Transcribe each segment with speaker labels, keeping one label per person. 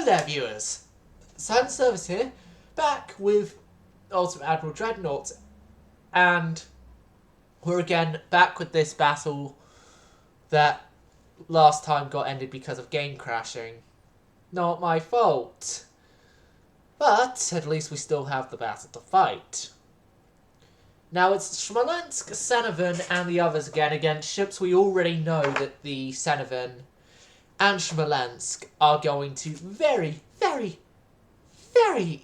Speaker 1: Hello there, viewers. Silent Service here, back with Ultimate Admiral Dreadnoughts, and we're again back with this battle that last time got ended because of game crashing. Not my fault. But at least we still have the battle to fight. Now it's Smolensk, Senevan, and the others again against ships we already know that the Senevan and Smolensk are going to very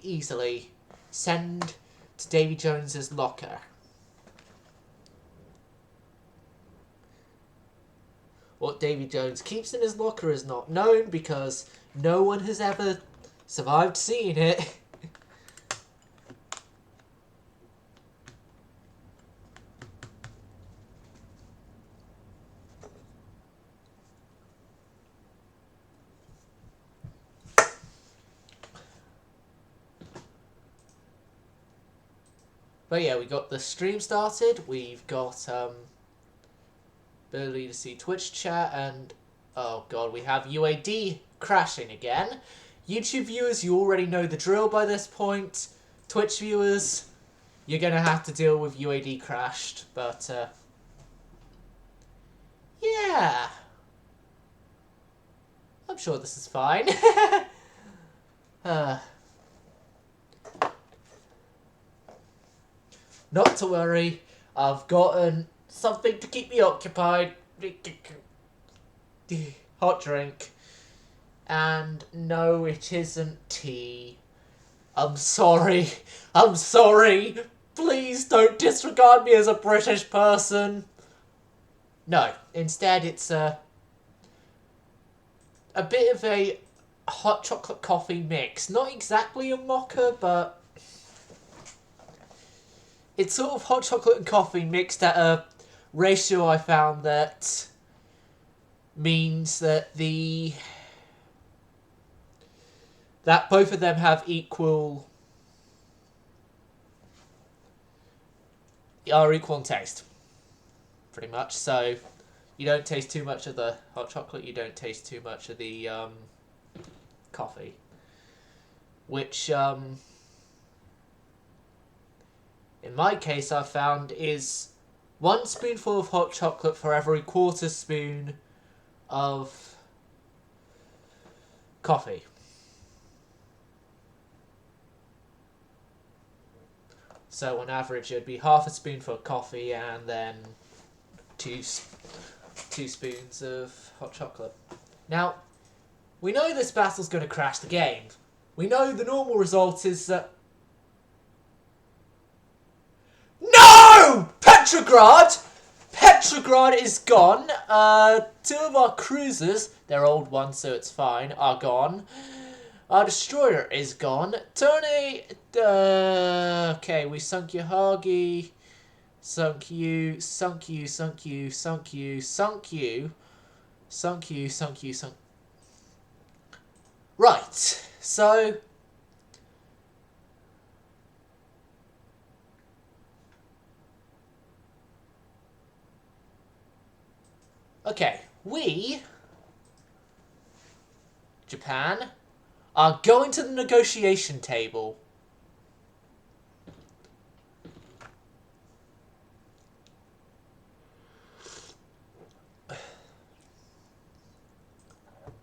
Speaker 1: easily send to Davy Jones's locker. What Davy Jones keeps in his locker is not known because no one has ever survived seeing it. But yeah, we got the stream started. We've got ability to see Twitch chat, and oh god, we have UAD crashing again. YouTube viewers, you already know the drill by this point. Twitch viewers, you're gonna have to deal with UAD crashed, but yeah, I'm sure this is fine. Not to worry, I've gotten something to keep me occupied. Hot drink. And no, it isn't tea. I'm sorry. I'm sorry. Please don't disregard me as a British person. No, instead it's a bit of a hot chocolate coffee mix. Not exactly a mocha, but it's sort of hot chocolate and coffee mixed at a ratio I found that means that that both of them have equal in taste, pretty much. So you don't taste too much of the hot chocolate, you don't taste too much of the coffee, which in my case I've found is 1 spoonful of hot chocolate for every 1/4 spoon of coffee. So on average it'd be 1/2 spoonful of coffee and then two spoons of hot chocolate. Now, we know this battle's going to crash the game. We know the normal result is that no! Petrograd! Petrograd is gone. 2 of our cruisers, they're old ones so it's fine, are gone. Our destroyer is gone. Tony, okay, we sunk your Hagi. Sunk you, sunk you, sunk you, sunk you, sunk you. Sunk you, sunk you, sunk. Right, so okay, we, Japan, are going to the negotiation table.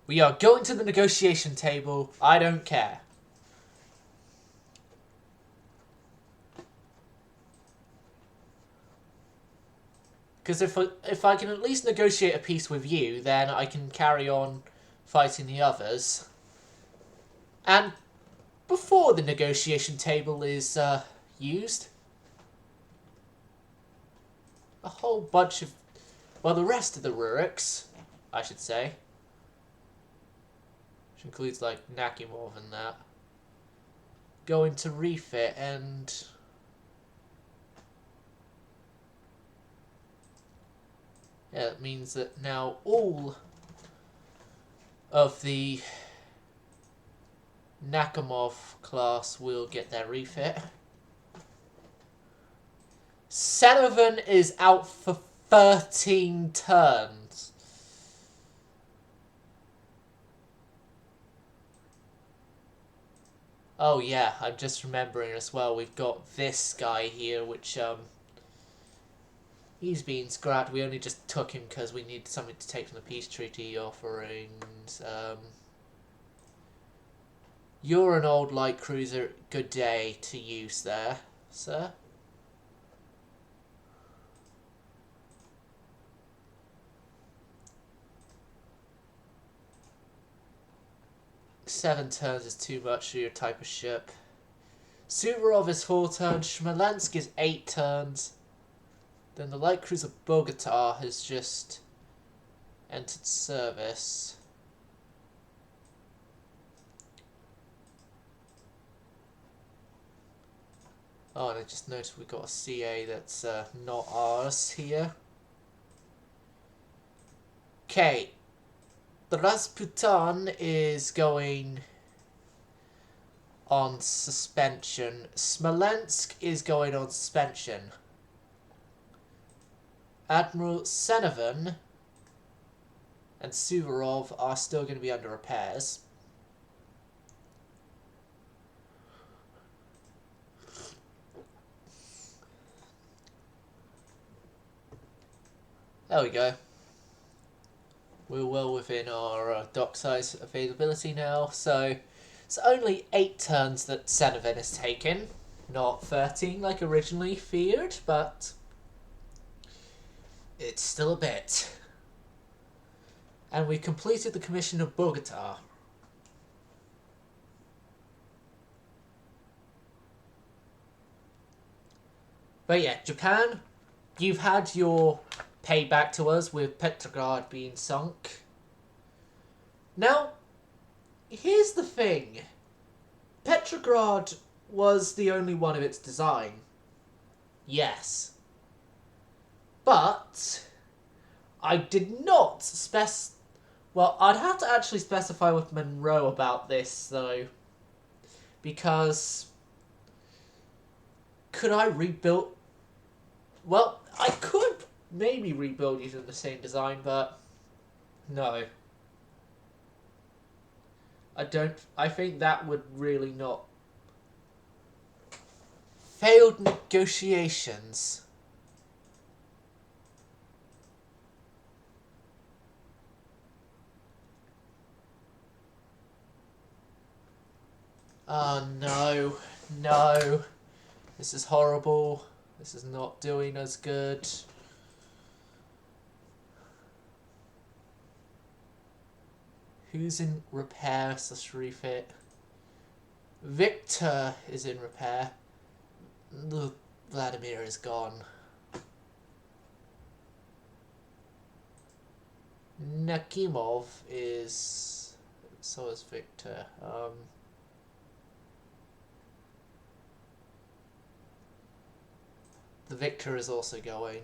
Speaker 1: We are going to the negotiation table. I don't care. Because if I can at least negotiate a peace with you, then I can carry on fighting the others. And before the negotiation table is used, a whole bunch of, well, the rest of the Ruriks, I should say, which includes like Nakimov and that, go into refit, and yeah, that means that now all of the Nakamov class will get their refit. Senevan is out for 13 turns. Oh yeah, I'm just remembering as well, we've got this guy here, which, he's been scrapped. We only just took him because we needed something to take from the peace treaty offerings. You're an old light cruiser. Good day to use there, sir. Seven turns is too much for your type of ship. Suvorov is 4 turns. Smolensk is 8 turns. Then the light cruiser Bogota has just entered service. Oh, and I just noticed we got a CA that's not ours here. Okay. The Rasputin is going on suspension. Smolensk is going on suspension. Admiral Senevan and Suvorov are still going to be under repairs. There we go. We're well within our dock size availability now, so it's only 8 turns that Senevan has taken, not 13 like originally feared, but it's still a bit. And we completed the commission of Bogota. But yeah, Japan, you've had your payback to us with Petrograd being sunk. Now, here's the thing. Petrograd was the only one of its design. Yes. But I did not well, I'd have to actually specify with Monroe about this, though. Because could I rebuild... Well, I could maybe rebuild using the same design, but no. I think that would really not... Failed negotiations. Oh no, no. This is horrible. This is not doing us good. Who's in repair / refit? Victor is in repair. Vladimir is gone. Nakimov is... So is Victor. The Victor is also going.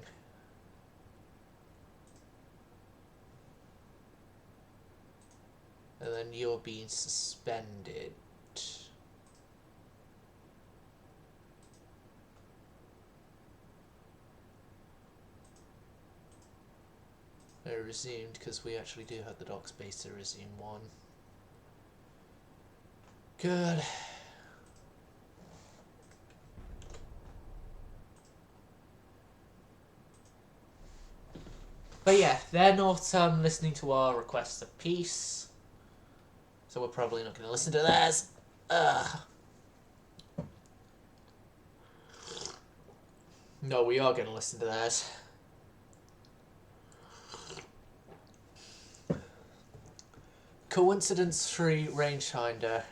Speaker 1: And then you're being suspended. They're resumed because we actually do have the dock space to resume one. Good. But yeah, they're not listening to our requests of peace. So we're probably not going to listen to theirs. Ugh. No, we are going to listen to theirs. Coincidence-free rangefinder.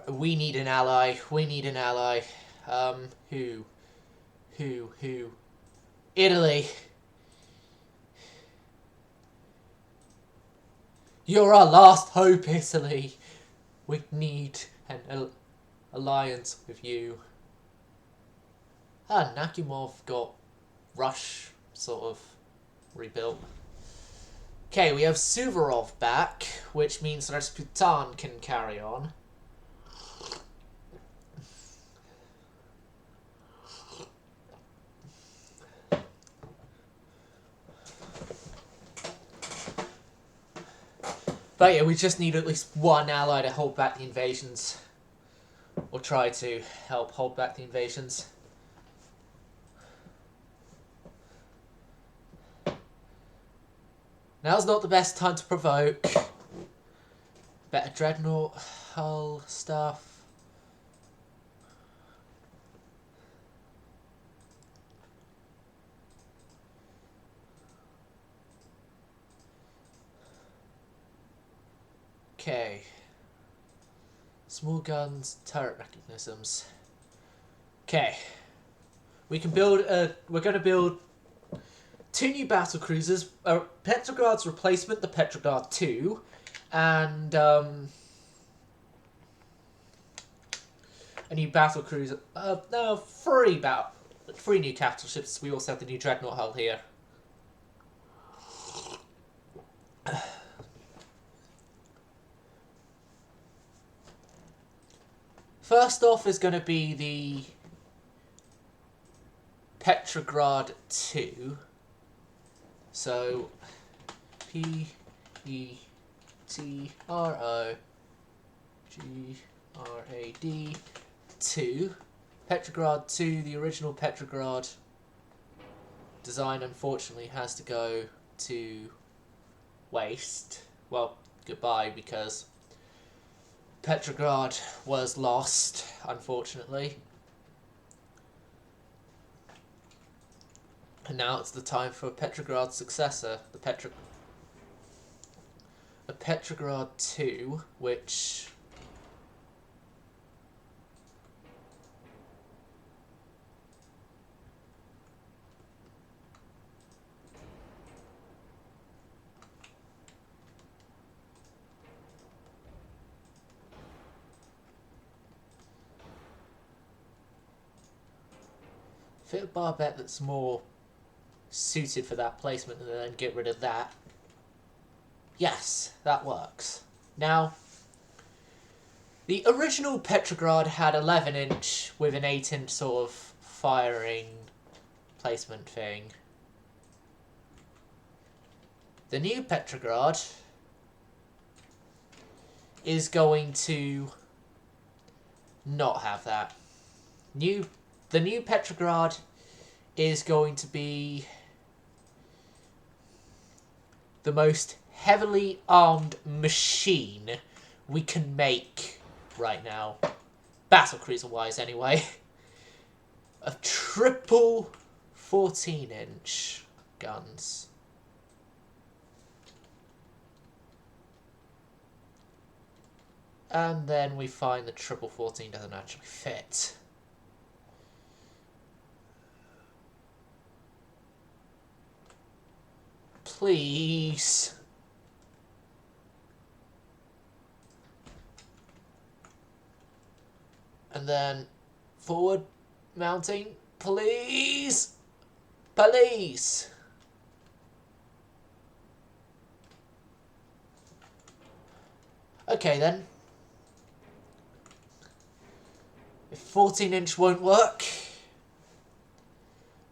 Speaker 1: We need an ally. We need an ally. Who? Italy. You're our last hope, Italy. We need an alliance with you. Ah, Nakimov got Rush sort of rebuilt. Okay, we have Suvorov back, which means Rasputin can carry on. But yeah, we just need at least one ally to hold back the invasions. Or try to help hold back the invasions. Now's not the best time to provoke. Better dreadnought hull stuff. Okay. Small guns, turret mechanisms. Okay. We can build we're going to build 2 new battle cruisers. Petrograd's replacement, the Petrograd 2, and a new battle cruiser. No, 3 new capital ships. We also have the new dreadnought hull here. First off is going to be the Petrograd 2. So, Petrograd 2. Petrograd 2, the original Petrograd design, unfortunately has to go to waste. Well, goodbye, because Petrograd was lost, unfortunately. And now it's the time for Petrograd's successor, the Petrograd 2, which fit a barbette that's more suited for that placement and then get rid of that. Yes, that works. Now, the original Petrograd had 11-inch with an 8-inch sort of firing placement thing. The new Petrograd is going to not have that. The new Petrograd is going to be the most heavily armed machine we can make right now. Battlecruiser wise, anyway. A triple 14-inch guns. And then we find the triple 14 doesn't actually fit. Please. And then forward mounting, please. Please. Okay then. If 14-inch won't work,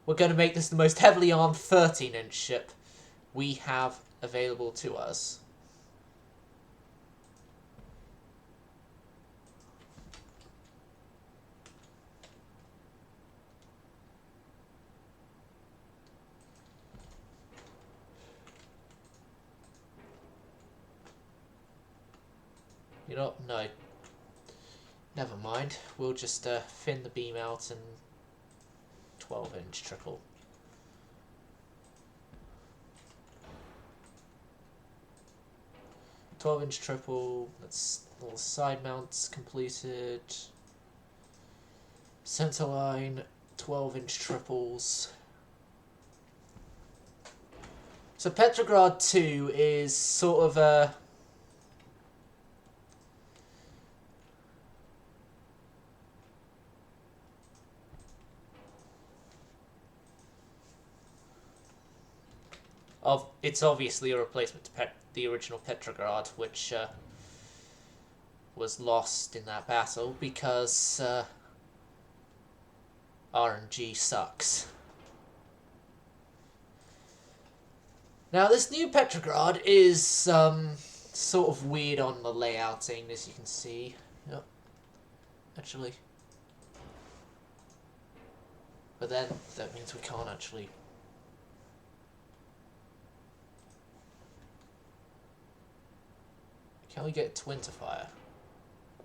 Speaker 1: we're going to make this the most heavily armed 13-inch ship we have available to us. You know, no. Never mind. We'll just thin the beam out and 12-inch triple. Inch triple, that's all the side mounts completed. Centerline, 12-inch triples. So Petrograd 2 is sort of a it's obviously a replacement to the original Petrograd, which was lost in that battle because RNG sucks. Now this new Petrograd is sort of weird on the layouting, as you can see. Yep. Actually. But then, that means we can't actually... Can we get twin to fire?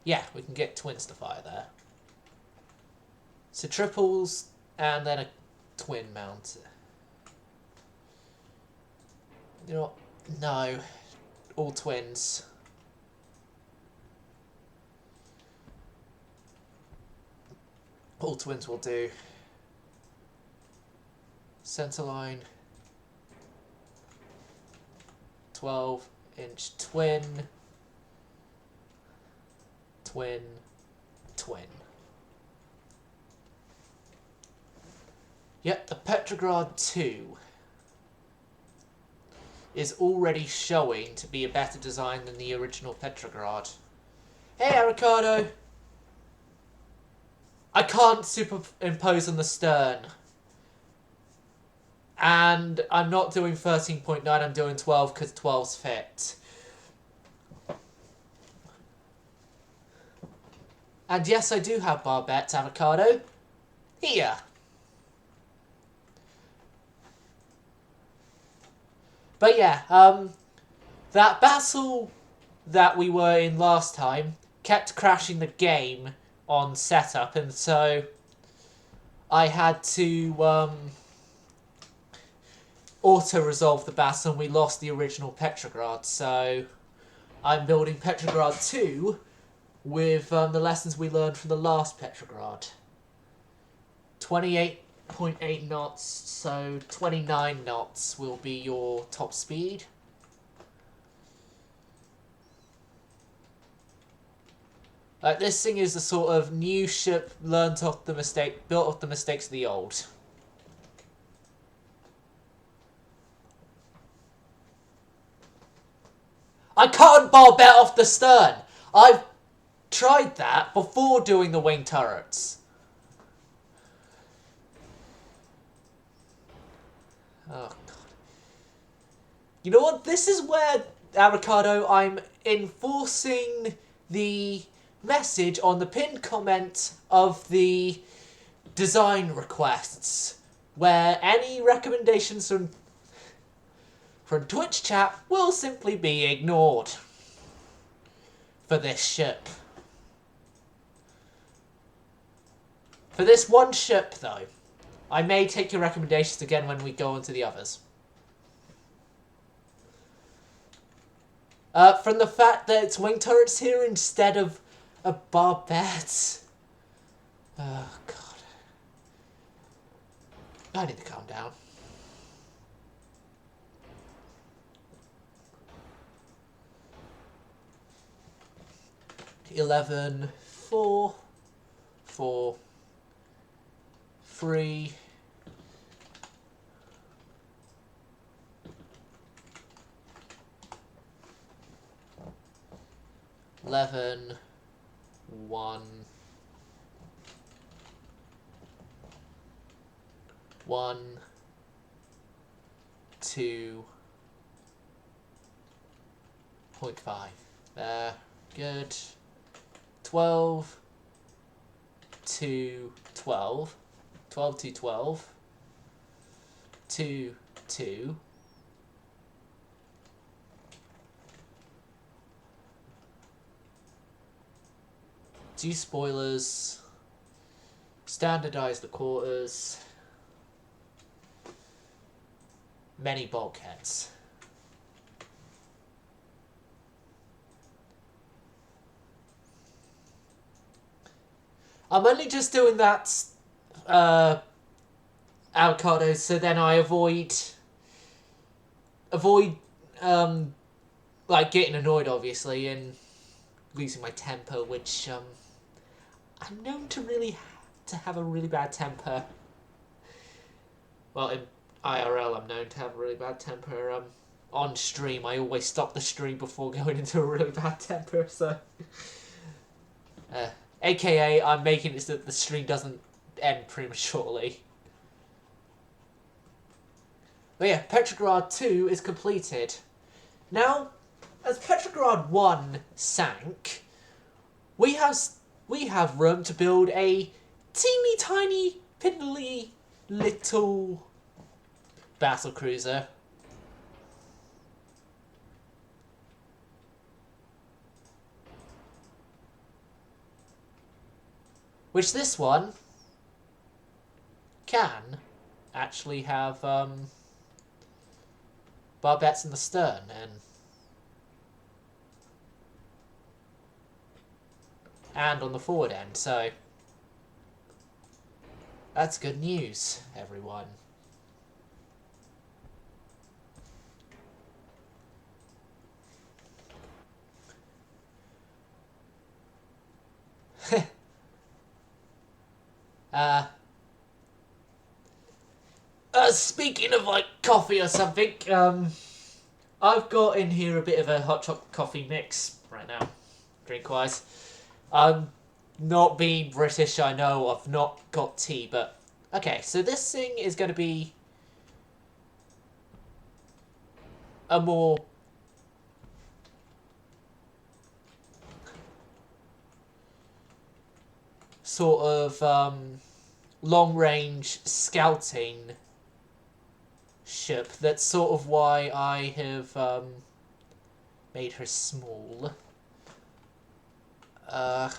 Speaker 1: Yeah, we can get twins to fire there. So triples, and then a twin mount. You know what? No. All twins. All twins will do. Centerline. 12-inch twin. Twin. Twin. Yep, the Petrograd 2 is already showing to be a better design than the original Petrograd. Hey, Avocado! I can't superimpose on the stern. And I'm not doing 13.9, I'm doing 12 because 12's fit. And yes, I do have barbettes, Avocado. Here. But yeah, that battle that we were in last time kept crashing the game on setup, and so I had to auto-resolve the battle, and we lost the original Petrograd. So I'm building Petrograd 2 with the lessons we learned from the last Petrograd. 28.8 knots, so 29 knots will be your top speed. This thing is a sort of new ship built off the mistakes of the old. I can't barbette off the stern! I've tried that before doing the wing turrets. Oh, God. You know what? This is where, Avocado, I'm enforcing the message on the pinned comment of the design requests, where any recommendations from Twitch chat will simply be ignored for this ship. For this one ship, though, I may take your recommendations again when we go on to the others. From the fact that it's wing turrets here instead of a barbette. Oh, God. I need to calm down. $11, 4, 4, 3, 11, 1, 1, 2.5. There, good. 12 to 12. 12 to 12. 2, 2. Two spoilers. Standardize the quarters. Many bulkheads. I'm only just doing that avocado so then I avoid like getting annoyed, obviously, and losing my temper, which I'm known to have a really bad temper. Well, in IRL I'm known to have a really bad temper. On stream I always stop the stream before going into a really bad temper, so AKA, I'm making it so that the stream doesn't end prematurely. But yeah, Petrograd 2 is completed. Now, as Petrograd 1 sank, we have room to build a teeny tiny, piddly little battle cruiser. Which this one can actually have barbettes in the stern and on the forward end, so that's good news, everyone. Speaking of like coffee or something, I've got in here a bit of a hot chocolate coffee mix right now, drink-wise. Not being British, I know I've not got tea, but okay, so this thing is going to be a more sort of long-range scouting ship. That's sort of why I have made her small. I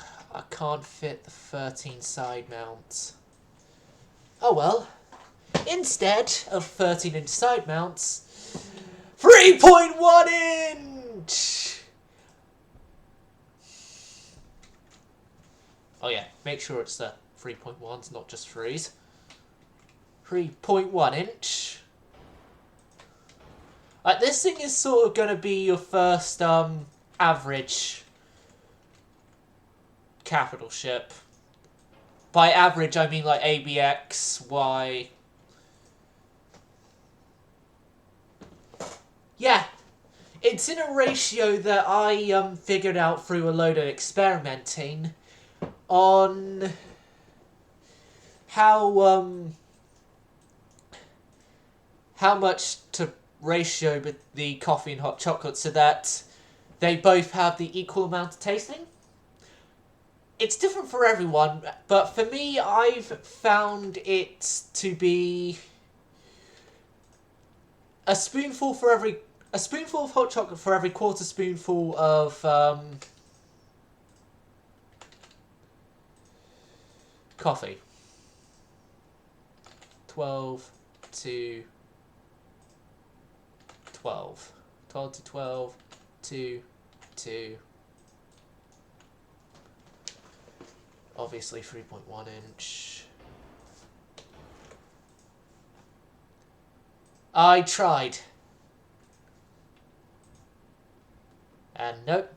Speaker 1: can't fit the 13 side mounts. Oh well. Instead of 13-inch side mounts, 3.1 inch! Oh yeah, make sure it's the 3.1s, not just 3s. 3.1 inch. This thing is sort of going to be your first average capital ship. By average, I mean like ABX, Y. Yeah, it's in a ratio that I figured out through a load of experimenting on how much to ratio with the coffee and hot chocolate so that they both have the equal amount of tasting. It's different for everyone, but for me, I've found it to be a spoonful of hot chocolate for every quarter spoonful of coffee. 12 to 12. 12 to 12 to obviously 3.1 inch. I tried. And nope.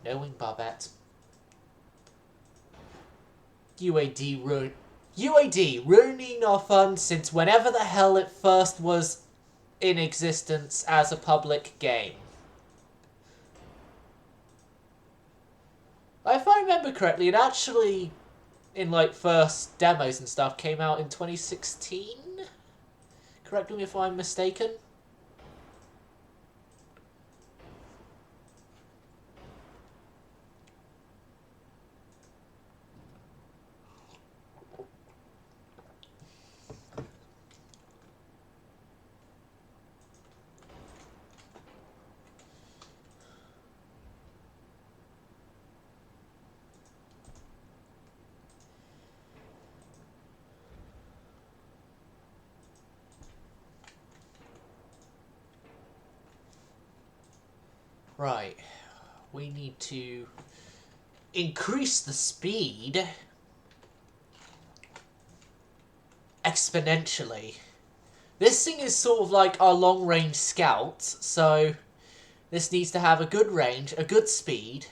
Speaker 1: No wing barbette. UAD ruining our fun since whenever the hell it first was in existence as a public game. If I remember correctly, it actually, in like first demos and stuff, came out in 2016? Correct me if I'm mistaken. Right, we need to increase the speed exponentially. This thing is sort of like our long-range scout, so this needs to have a good range, a good speed.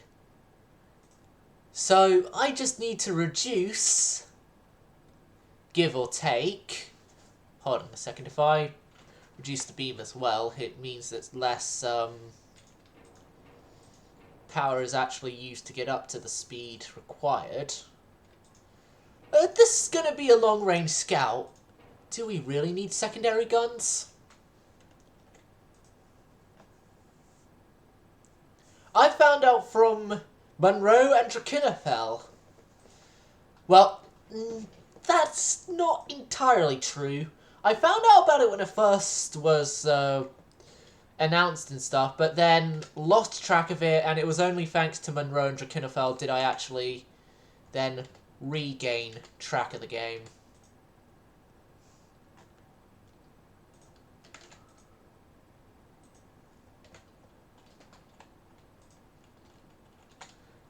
Speaker 1: So I just need to reduce, give or take. Hold on a second, if I reduce the beam as well, it means that less power is actually used to get up to the speed required. This is going to be a long-range scout. Do we really need secondary guns? out from Monroe and Drakenfell. Well, that's not entirely true. I found out about it when it first was announced and stuff, but then lost track of it, and it was only thanks to Monroe and Drakenfell did I actually then regain track of the game.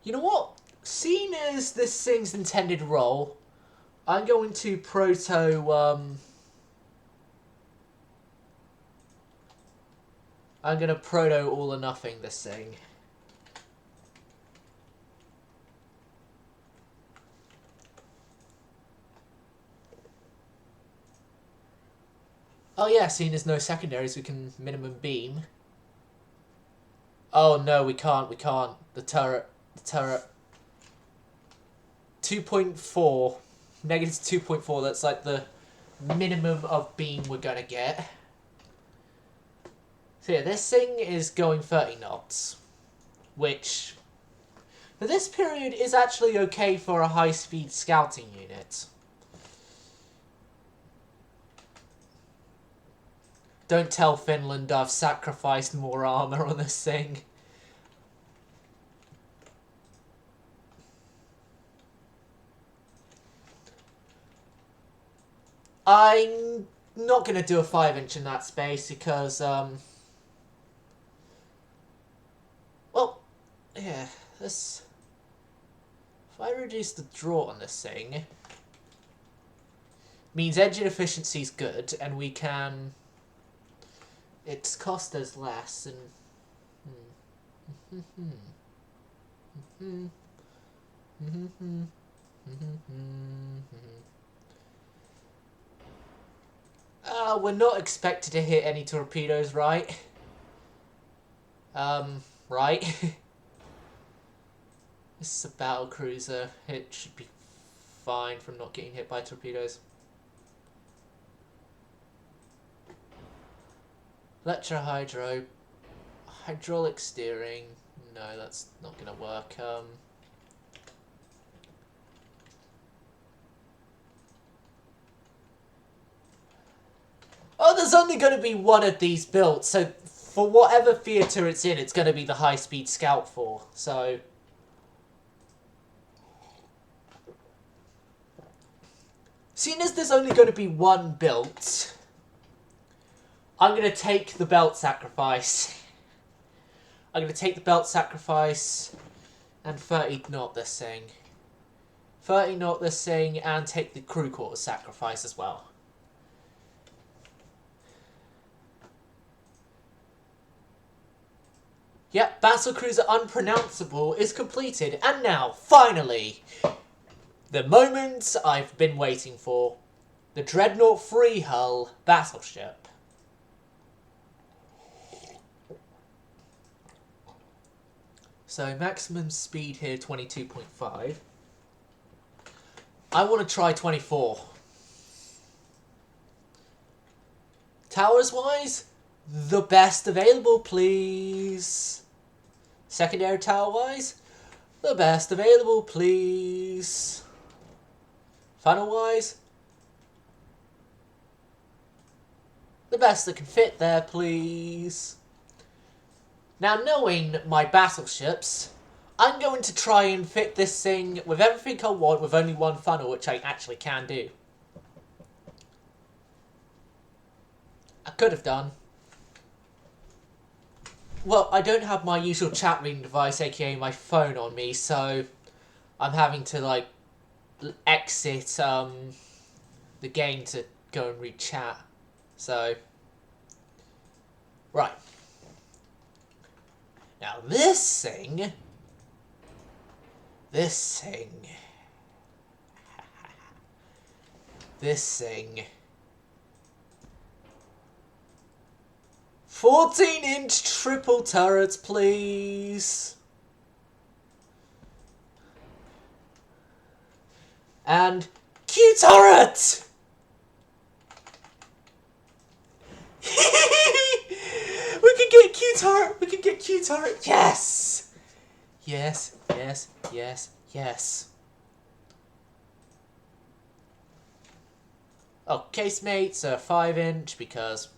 Speaker 1: You know what? Seeing as this thing's intended role, I'm going to I'm going to proto all or nothing this thing. Oh yeah, seeing as no secondaries, we can minimum beam. Oh no, we can't. The turret. 2.4. Negative 2.4, that's like the minimum of beam we're gonna get. So yeah, this thing is going 30 knots. Which, for this period, is actually okay for a high-speed scouting unit. Don't tell Finland I've sacrificed more armor on this thing. I'm not going to do a 5-inch in that space because, well, yeah, this... If I reduce the draw on this thing, means engine efficiency is good, and we can... It's cost us less, and... We're not expected to hit any torpedoes, right? Right? This is a battle cruiser. It should be fine from not getting hit by torpedoes. Electrohydro. Hydraulic steering. No, that's not gonna work. Oh, there's only going to be one of these built, so for whatever theatre it's in, it's going to be the high-speed scout for, so... Seeing as there's only going to be one built, I'm going to take the belt sacrifice. I'm going to take the belt sacrifice and 30 knot this thing. 30 knot this thing and take the crew quarters sacrifice as well. Yep, Battle Cruiser Unpronounceable is completed, and now, finally, the moment I've been waiting for. The Dreadnought Freehull battleship. So, maximum speed here, 22.5. I want to try 24. Towers-wise, the best available, please. Secondary tower-wise, the best available, please. Funnel-wise, the best that can fit there, please. Now, knowing my battleships, I'm going to try and fit this thing with everything I want with only one funnel, which I actually can do. I could have done. Well, I don't have my usual chat reading device, aka my phone, on me, so I'm having to, like, exit the game to go and read chat. So, right. Now this thing, 14-inch triple turrets, please. And Q-turret! We can get Q-turret! Yes! Yes, yes, yes, yes. Oh, casemates are 5-inch because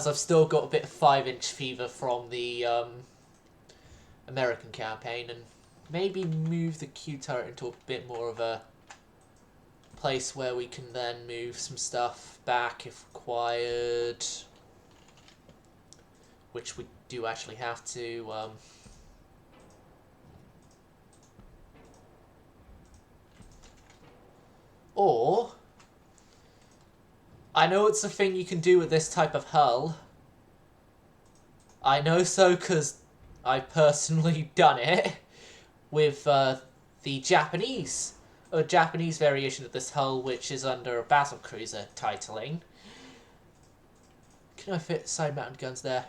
Speaker 1: I've still got a bit of 5-inch fever from the American campaign, and maybe move the Q turret into a bit more of a place where we can then move some stuff back if required, which we do actually have to. Or, I know it's a thing you can do with this type of hull. I know so because I've personally done it with the Japanese variation of this hull, which is under a battle cruiser titling. Can I fit side mounted guns there?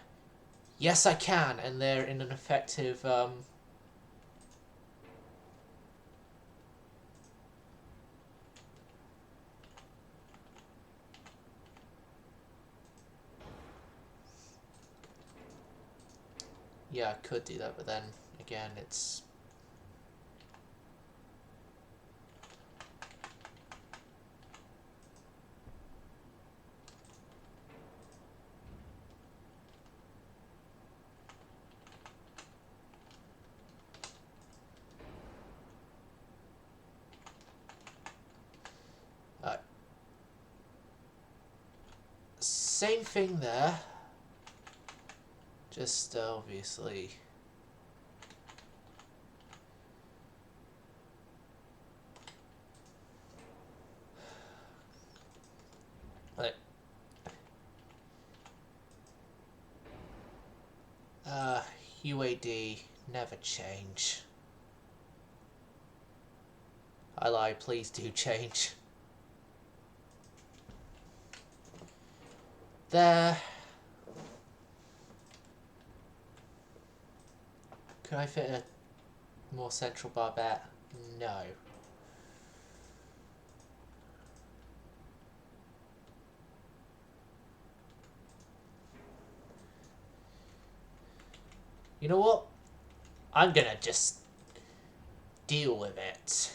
Speaker 1: Yes, I can, and they're in an effective. Yeah, I could do that, but then again, it's. Same thing there. Just obviously. Like, UAD never change. I lie, please do change. There. Could I fit a more central barbette? No. You know what? I'm gonna just deal with it.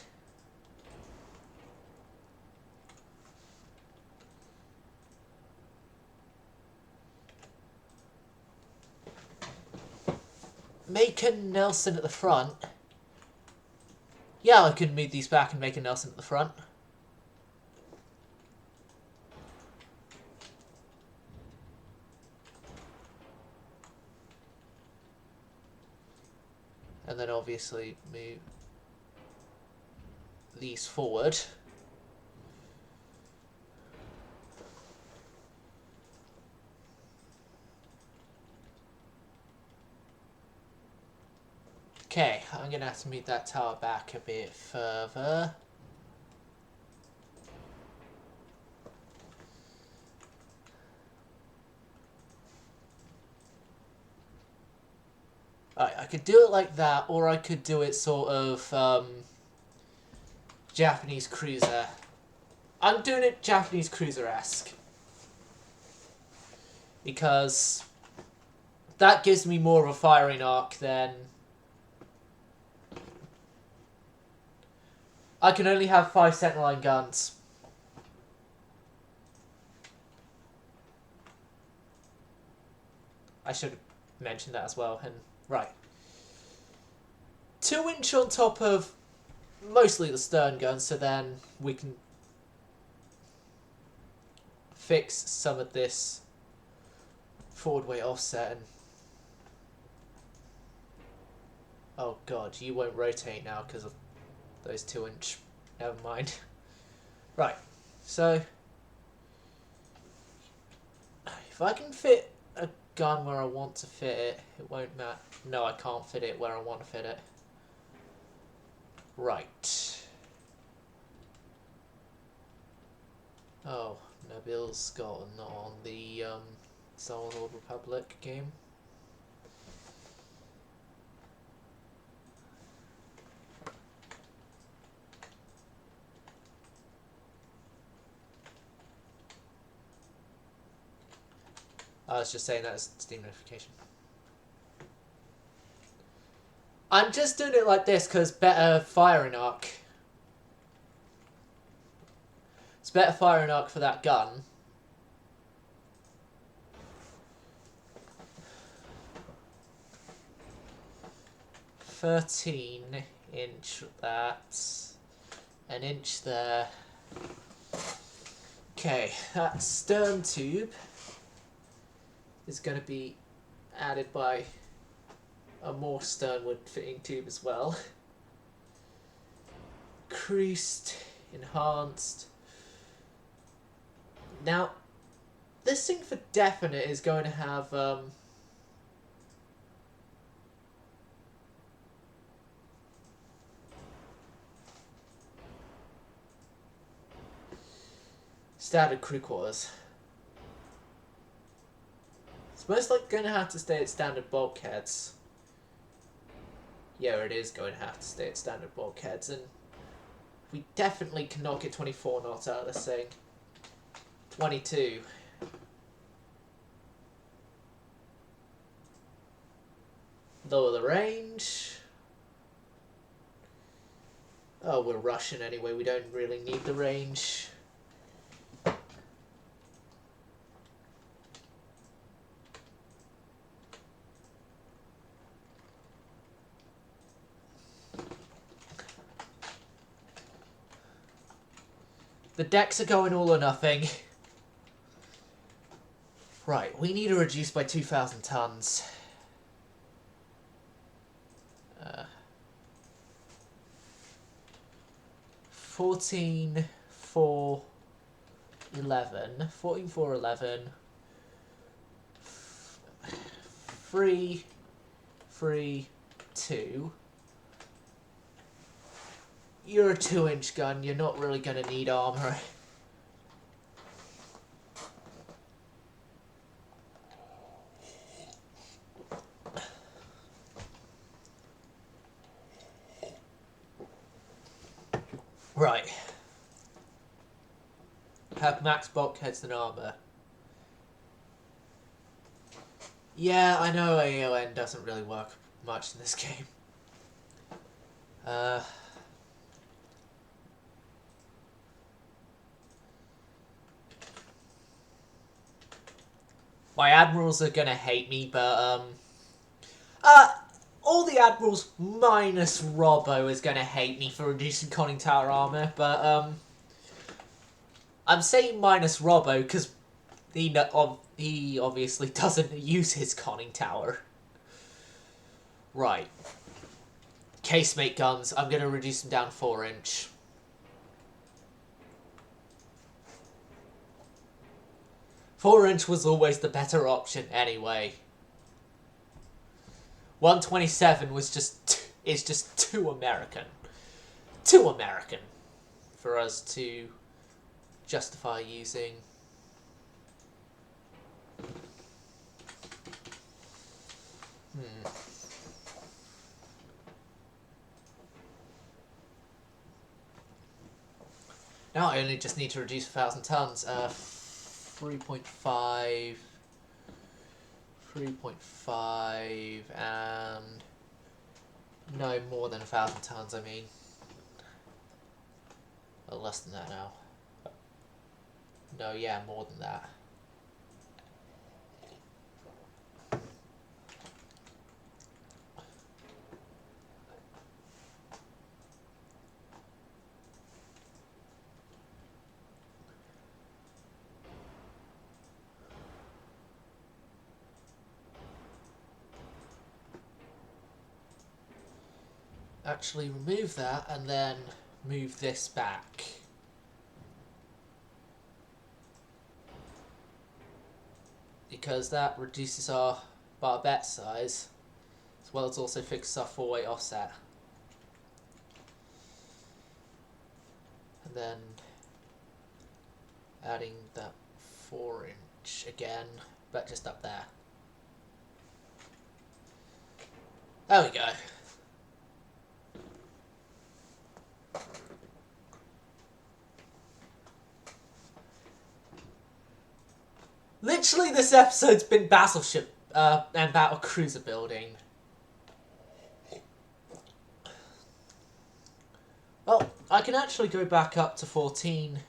Speaker 1: Make a Nelson at the front. Yeah, I could move these back and make a Nelson at the front. And then obviously move these forward. Okay, I'm gonna have to move that tower back a bit further. Alright, I could do it like that, or I could do it sort of Japanese cruiser. I'm doing it Japanese cruiser-esque. Because that gives me more of a firing arc than... I can only have 5 center line guns. I should have mentioned that as well. And right. 2-inch on top of mostly the stern gun, so then we can fix some of this forward weight offset. And oh god, you won't rotate now because of those 2-inch. Never mind. Right, so if I can fit a gun where I want to fit it, it won't matter. No, I can't fit it where I want to fit it. Right. Oh, Nabil's got not on the Star Wars Old Republic game. I was just saying that as Steam notification. I'm just doing it like this because better firing arc. It's better firing arc for that gun. (13" that's an inch there. Okay, that stern tube is going to be added by a more sternward fitting tube as well. Creased, enhanced. Now, this thing for definite is going to have standard crew quarters. It's most likely going to have to stay at standard bulkheads. Yeah, it is going to have to stay at standard bulkheads, and we definitely cannot get 24 knots out of this thing. 22. Lower the range. Oh, we're Russian anyway, we don't really need the range. The decks are going all or nothing. Right, we need to reduce by 2,000 tons. 14, 4, 11. 14, 4, 11. 3, 3, 2. You're a 2-inch gun, you're not really going to need armor. Right. Have max bulkheads and armor. Yeah, I know AON doesn't really work much in this game. My admirals are gonna hate me, but all the admirals minus Robbo is gonna hate me for reducing conning tower armor, but I'm saying minus Robbo because he obviously doesn't use his conning tower. Right. Casemate guns, I'm gonna reduce them down 4-inch. Four-inch was always the better option anyway. 127 is just too American. Too American for us to justify using. Now I only just need to reduce 1,000 tons. 3.5, 3.5, and no more than 1,000 tons, I mean. Well, less than that now. No, yeah, more than that. Actually remove that and then move this back. Because that reduces our barbette size, as well as also fixes our 4-way offset. And then adding that 4-inch again, but just up there. There we go. Literally, this episode's been battleship and battle cruiser building. Well, I can actually go back up to 14.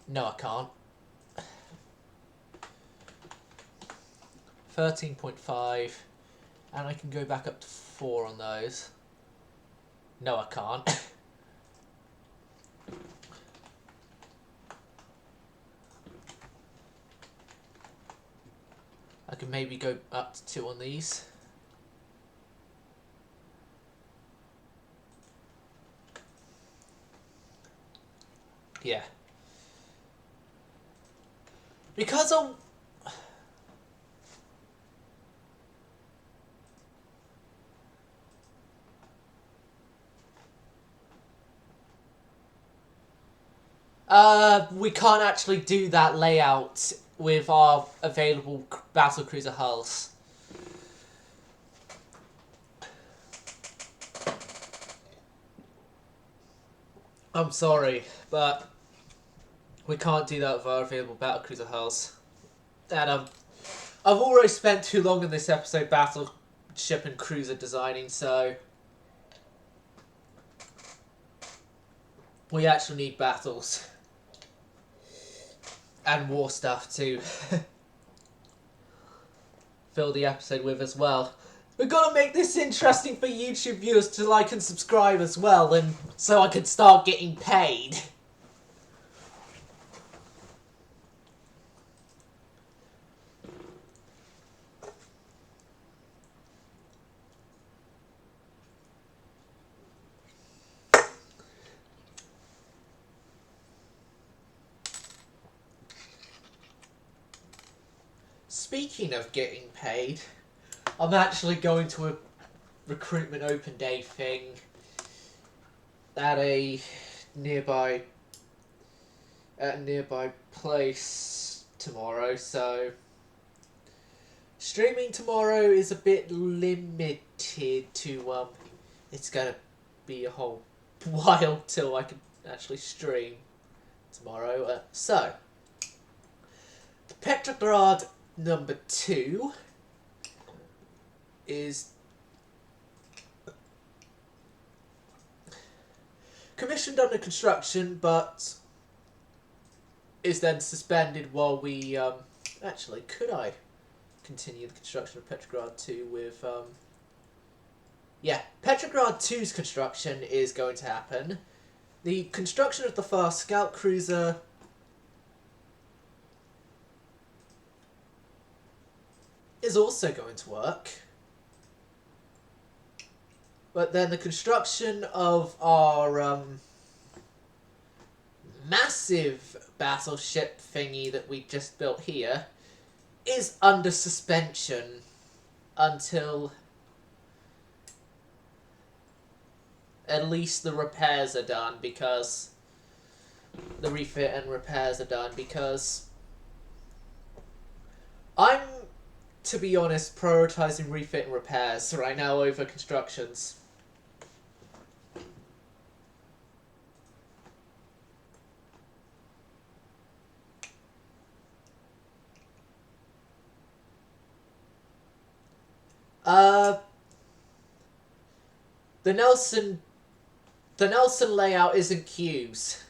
Speaker 1: No, I can't. 13.5. And I can go back up to 4 on those. No, I can't. I can maybe go up to 2 on these. Yeah. Because we can't actually do that layout with our available battlecruiser hulls. I'm sorry, but we can't do that with our available battlecruiser hulls. And I've already spent too long in this episode battleship and cruiser designing, so we actually need battles and war stuff to fill the episode with as well. We've got to make this interesting for YouTube viewers to like and subscribe as well, and so I can start getting paid. Speaking of getting paid, I'm actually going to a recruitment open day thing at a nearby place tomorrow, so streaming tomorrow is a bit limited to it's gonna be a whole while till I can actually stream tomorrow. So the Petrograd number 2 is commissioned under construction, but is then suspended while we actually, could I continue the construction of Petrograd 2 with yeah, Petrograd 2's construction is going to happen. The construction of the fast scout cruiser is also going to work. But then the construction of our massive battleship thingy that we just built here is under suspension until at least the repairs are done, because the refit and repairs are done, because I'm, to be honest, prioritizing refit and repairs right now over constructions. The Nelson layout isn't queues.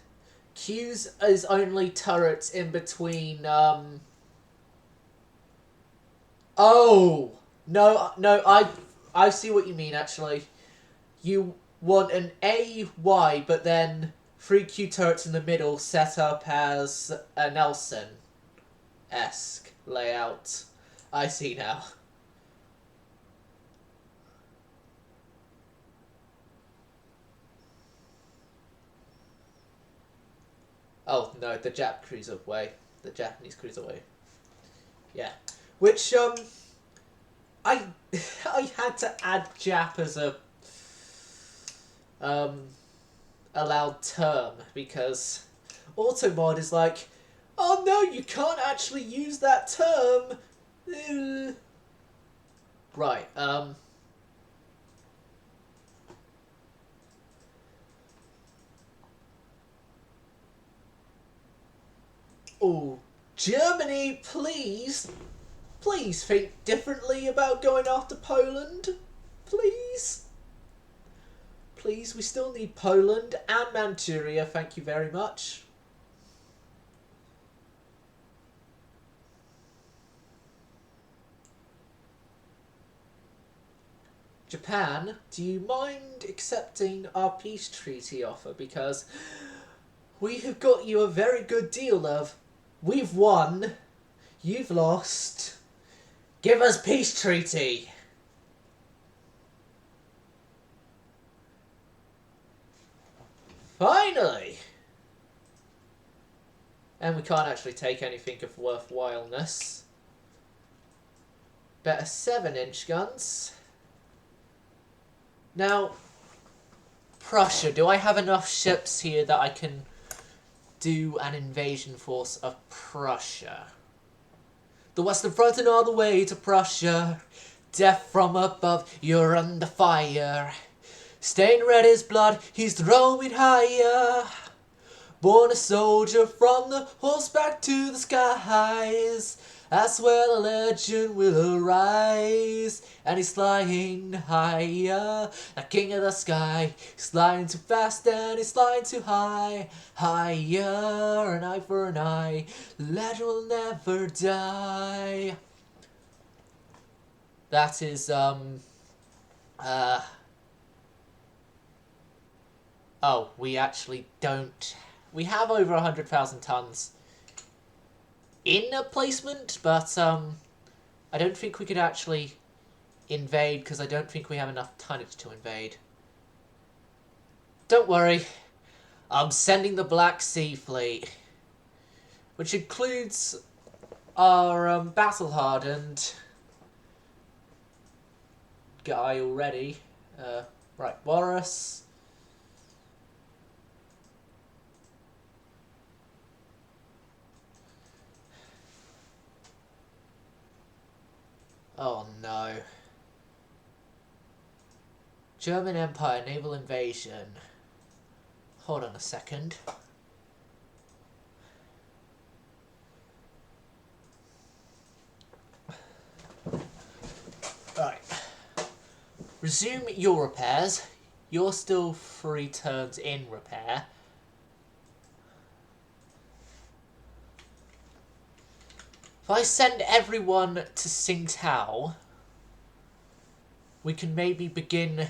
Speaker 1: Queues is only turrets in between, Oh! No, I see what you mean, actually. You want an AY, but then 3 Q turrets in the middle set up as a Nelson-esque layout. I see now. Oh, no, the Jap cruiser way. The Japanese cruiser way. Yeah. Which, I had to add Jap as a, allowed term, because Automod is like, oh no, you can't actually use that term. Right, ooh, Germany, please, please think differently about going after Poland. Please. Please, we still need Poland and Manchuria, thank you very much. Japan, do you mind accepting our peace treaty offer? Because we have got you a very good deal, love. We've won. You've lost. Give us peace treaty. Finally. And we can't actually take anything of worthwhileness. Better 7-inch guns. Now, Prussia, do I have enough ships here that I can do an invasion force of Prussia? The Western Front and all the way to Prussia. Death from above, you're under fire. Stained red his blood, he's roaming higher. Born a soldier from the horseback to the skies. That's where the legend will arise. And he's flying higher, the king of the sky. He's flying too fast and he's flying too high. Higher, an eye for an eye. The legend will never die. That is, oh, we actually don't. We have over 100,000 tons in a placement, but I don't think we could actually invade because I don't think we have enough tonnage to invade. Don't worry, I'm sending the Black Sea Fleet, which includes our battle-hardened guy already. Right, Boris. Oh no. German Empire naval invasion. Hold on a second. Right. Resume your repairs. You're still 3 turns in repair. If I send everyone to Tsingtao, we can maybe begin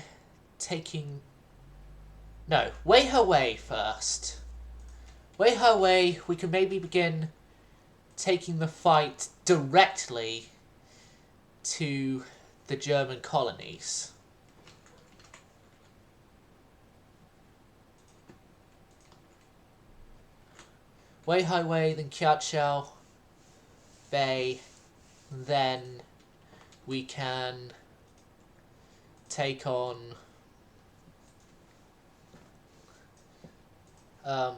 Speaker 1: taking... No, Wei first. Wei, we can maybe begin taking the fight directly to the German colonies. Wei, then Kiachao Bay, then we can take on oh,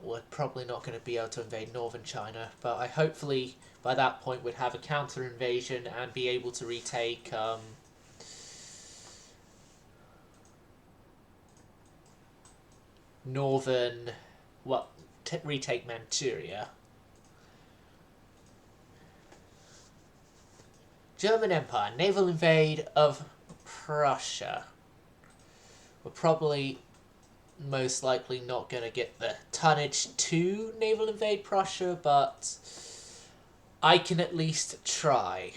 Speaker 1: we're probably not going to be able to invade northern China, but I hopefully by that point would have a counter invasion and be able to retake northern, well, retake Manchuria. German Empire, naval invade of Prussia. We're probably most likely not going to get the tonnage to naval invade Prussia, but I can at least try.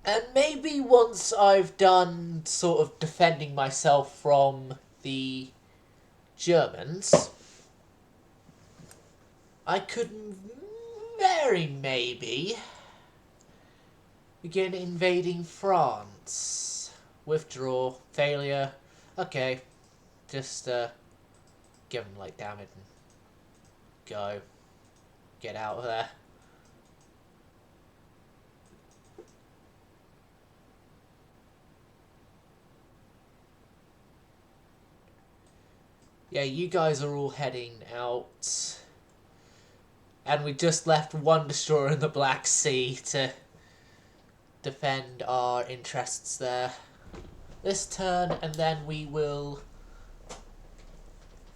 Speaker 1: And maybe once I've done sort of defending myself from the Germans, I could very maybe begin invading France. Withdraw, failure. Okay, just give them like damage and go. Get out of there. Yeah, you guys are all heading out. And we just left one destroyer in the Black Sea to defend our interests there. This turn, and then we will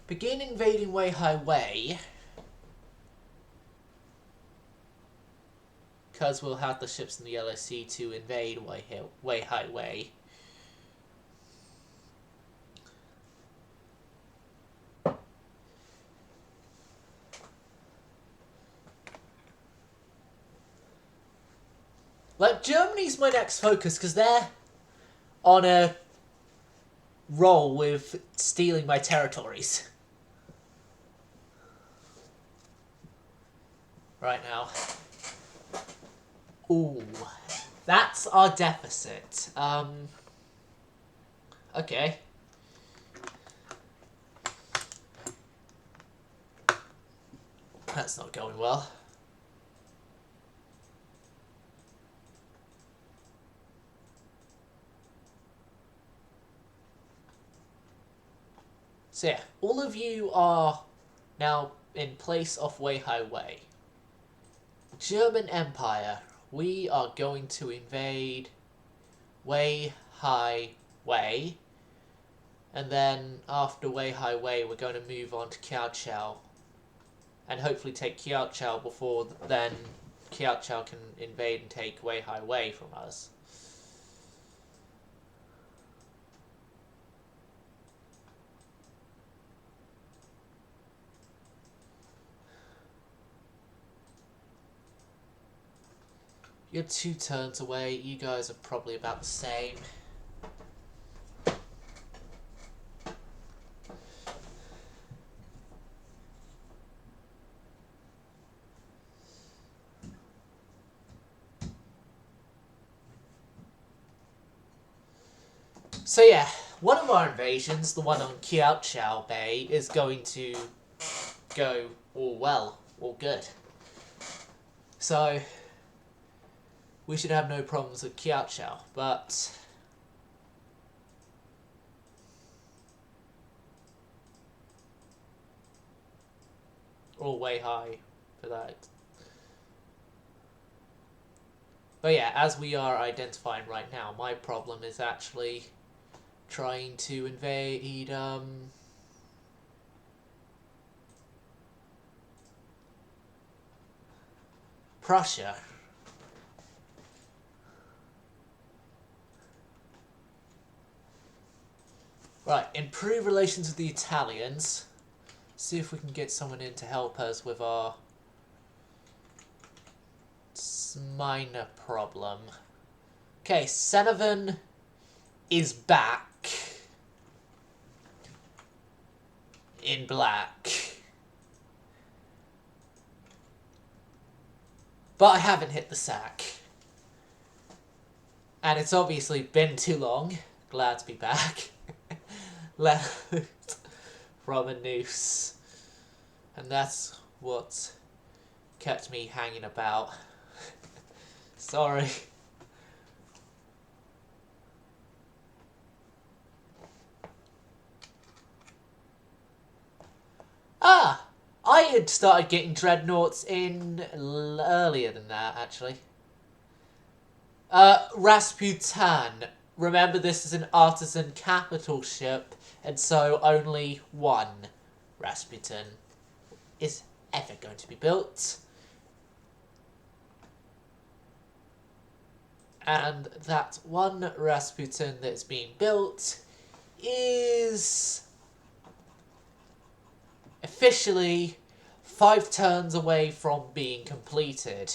Speaker 1: begin invading Weihai Wei. Because we'll have the ships in the Yellow Sea to invade Weihai Wei. Like, Germany's my next focus, because they're on a roll with stealing my territories. Right now. Ooh. That's our deficit. Okay. That's not going well. So yeah, all of you are now in place of Weihai Wei. German Empire, we are going to invade Weihai Wei. And then after Weihai Wei, we're going to move on to Kiaochao. And hopefully take Kiaochao before then Kiaochao can invade and take Weihai Wei from us. You're 2 turns away. You guys are probably about the same. So yeah, one of our invasions, the one on Kiaochao Bay, is going to go all well, all good. So we should have no problems with Kiaochao, but all way high for that. But yeah, as we are identifying right now, my problem is actually trying to invade Prussia. Right, improve relations with the Italians. See if we can get someone in to help us with our minor problem. Okay, Senovan is back in black. But I haven't hit the sack. And it's obviously been too long. Glad to be back. Left from a noose. And that's what kept me hanging about. Sorry. Ah! I had started getting dreadnoughts in earlier than that, actually. Rasputin. Remember, this is an artisan capital ship, and so only one Rasputin is ever going to be built. And that one Rasputin that's being built is officially 5 turns away from being completed.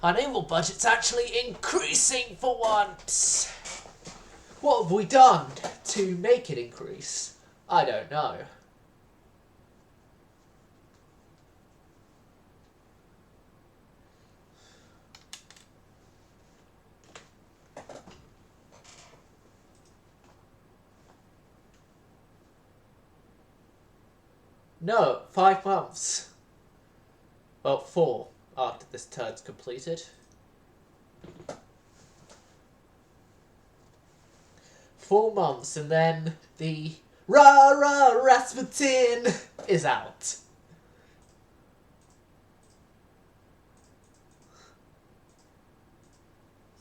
Speaker 1: Our naval budget's actually increasing for once. What have we done to make it increase? I don't know. No, 5 months. Well, 4. after this turn's completed. Four months, and then the Rah Rasputin is out.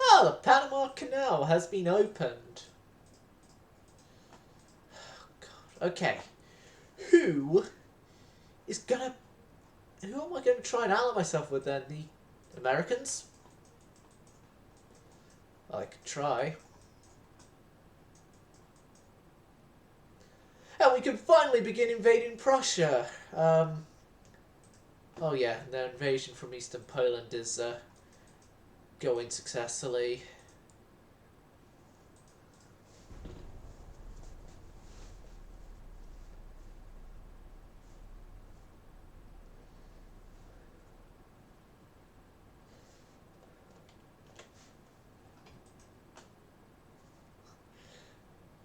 Speaker 1: Oh, the Panama Canal has been opened. Oh, God. Okay. Who am I going to try and ally myself with then? The Americans? I could try. And we can finally begin invading Prussia. Oh yeah, the invasion from eastern Poland is going successfully.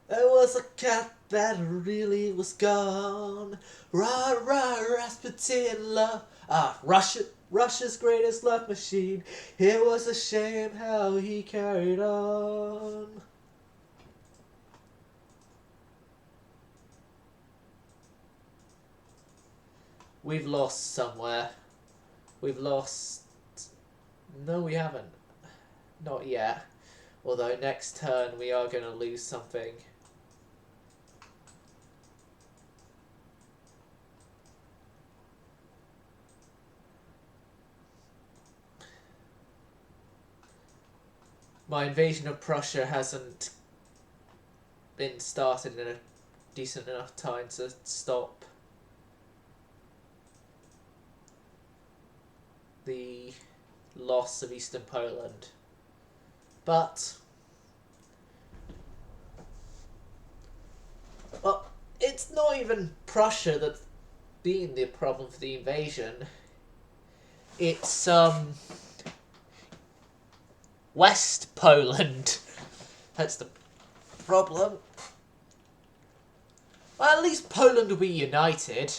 Speaker 1: There was a cat that really was gone. Rah, rah, Rasputin, love. Russia's greatest love machine. It was a shame how he carried on. We've lost somewhere. We've lost... No, we haven't. Not yet. Although next turn we are going to lose something. My invasion of Prussia hasn't been started in a decent enough time to stop the loss of eastern Poland. But, well, it's not even Prussia that's been the problem for the invasion. It's, West Poland. That's the problem. Well, at least Poland will be united.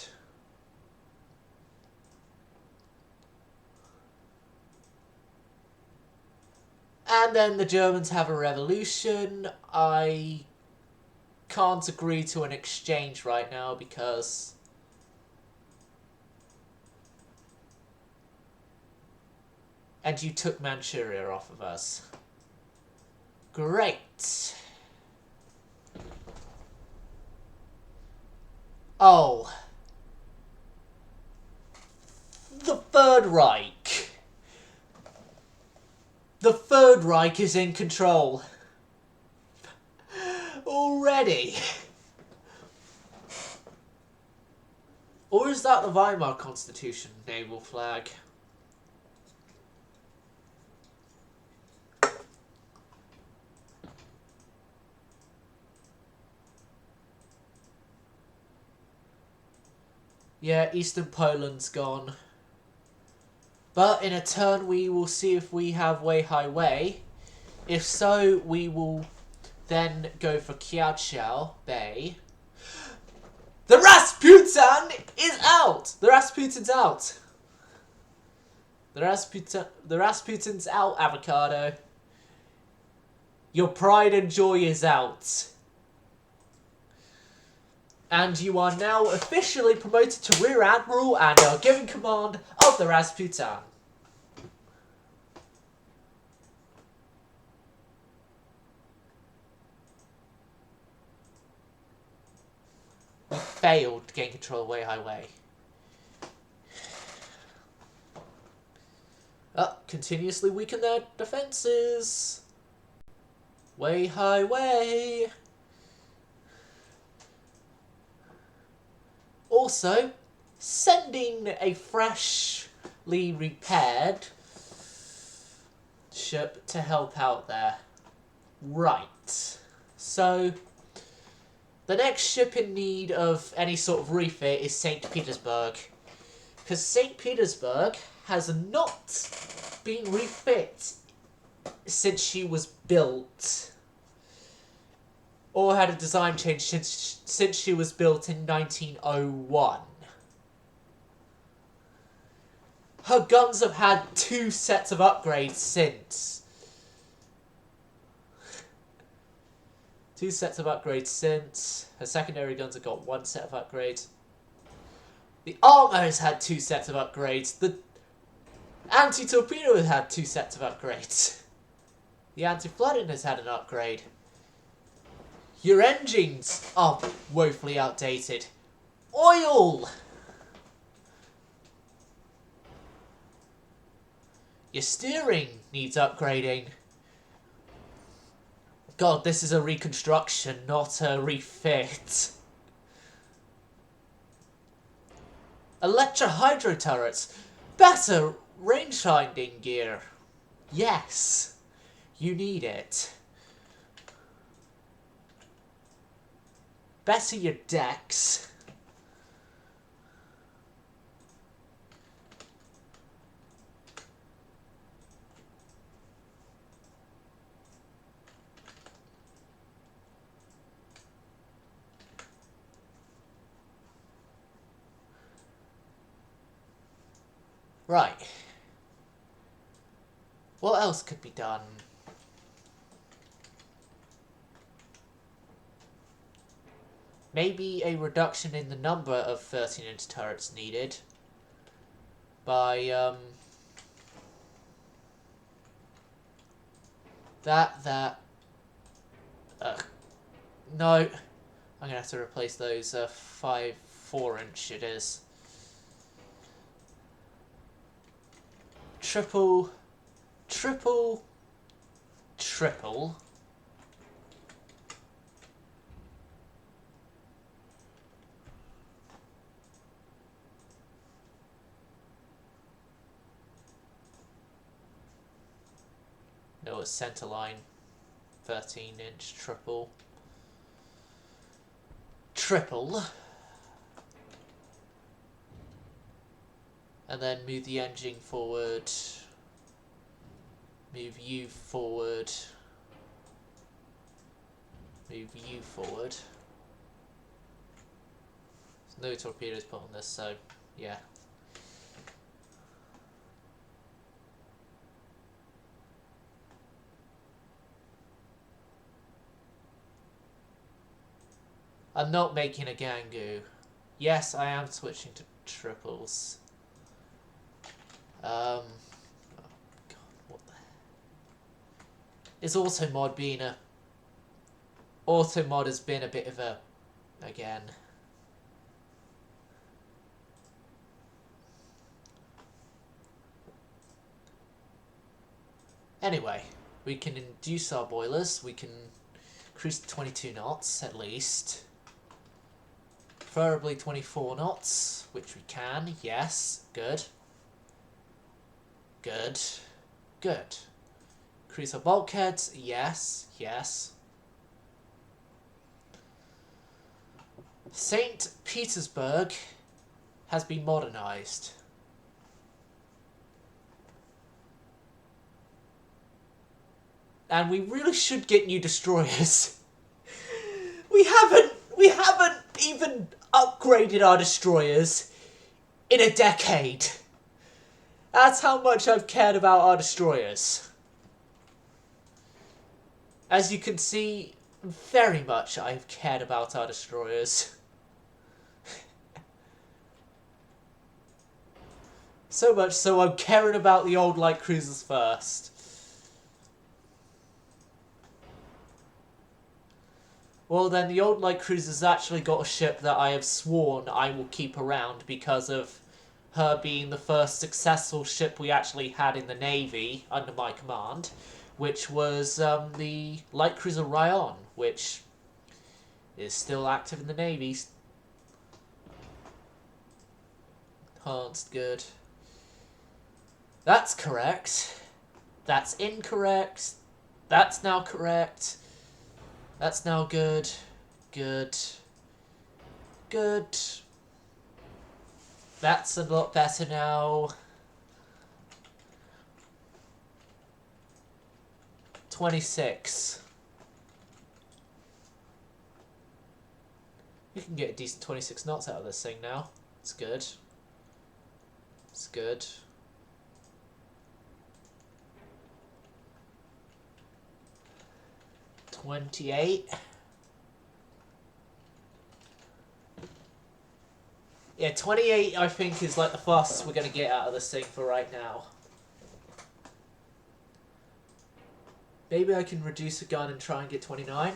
Speaker 1: And then the Germans have a revolution. I can't agree to an exchange right now because and you took Manchuria off of us. Great. Oh. The Third Reich. The Third Reich is in control. Already. Or is that the Weimar Constitution naval flag? Yeah, Eastern Poland's gone. But in a turn we will see if we have Wei. If so, we will then go for Kiachao Bay. The Rasputin is out! The Rasputin's out. The Rasputin's out, Avocado. Your pride and joy is out. And you are now officially promoted to Rear Admiral and are given command of the Rasputin. We failed to gain control of Wei. Continuously weaken their defences. Wei. Also, sending a freshly repaired ship to help out there. Right. So, the next ship in need of any sort of refit is St. Petersburg. Because St. Petersburg has not been refit since she was built. Or had a design change since she was built in 1901. Her guns have had 2 sets of upgrades since. 2 sets of upgrades since. Her secondary guns have got 1 set of upgrades. The armor has had 2 sets of upgrades. The anti-torpedo has had 2 sets of upgrades. The anti-flooding has had an upgrade. Your engines are woefully outdated. Oil! Your steering needs upgrading. God, this is a reconstruction, not a refit. Electro-hydro turrets. Better range-finding gear. Yes. You need it. Better your decks. Right. What else could be done? Maybe a reduction in the number of 13-inch turrets needed by, no, I'm gonna have to replace those, 4-inch it is. Triple. No, it's centerline. 13-inch triple. And then move the engine forward. Move you forward. Move you forward. There's no torpedoes put on this, so yeah. I'm not making a Gangu. Yes, I am switching to triples. Oh God, what the... Is automod being a... Automod has been a bit of a... Again. Anyway, we can induce our boilers. We can increase to 22 knots, at least. Preferably 24 knots, which we can, yes. Good. Good. Good. Increase our bulkheads, yes, yes. St. Petersburg has been modernized. And we really should get new destroyers. We haven't even upgraded our destroyers in a decade. That's how much I've cared about our destroyers. As you can see, very much I've cared about our destroyers. So much so I'm caring about the old light cruisers first. Well then, the old light cruiser's actually got a ship that I have sworn I will keep around because of her being the first successful ship we actually had in the Navy under my command, which was the light cruiser Ryan, which is still active in the Navy. Enhanced, good. That's correct. That's incorrect. That's now correct. That's now good. Good. Good. That's a lot better now. 26. We can get a decent 26 knots out of this thing now. It's good. It's good. 28. Yeah, 28 I think is like the fastest we're going to get out of this thing for right now. Maybe I can reduce a gun and try and get 29.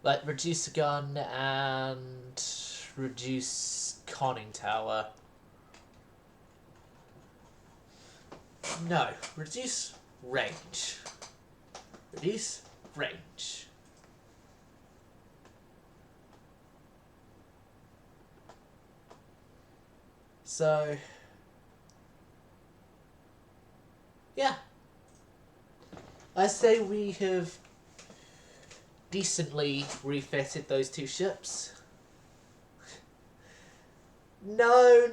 Speaker 1: Like, reduce the gun and reduce conning tower. No, reduce range. Reduce range. So, yeah. I say we have decently refitted those two ships. No.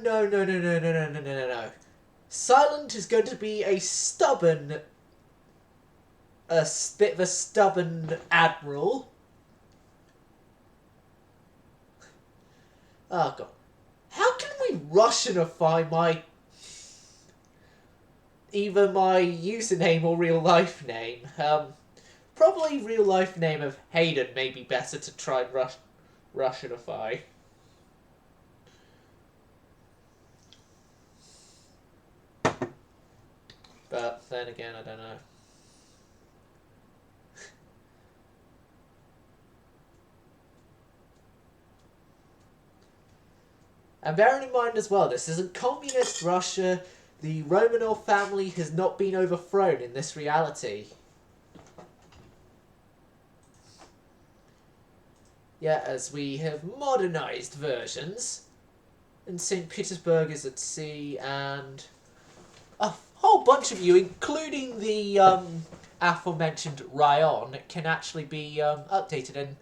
Speaker 1: Silent is going to be a stubborn, bit of a stubborn admiral. Oh god. How can we Russianify either my username or real life name? Probably real life name of Hayden may be better to try and Russianify. But then again, I don't know. And bearing in mind as well, this isn't communist Russia. The Romanov family has not been overthrown in this reality. Yeah, as we have modernized versions. And St. Petersburg is at sea, and a whole bunch of you, including the aforementioned Ryan, can actually be updated. And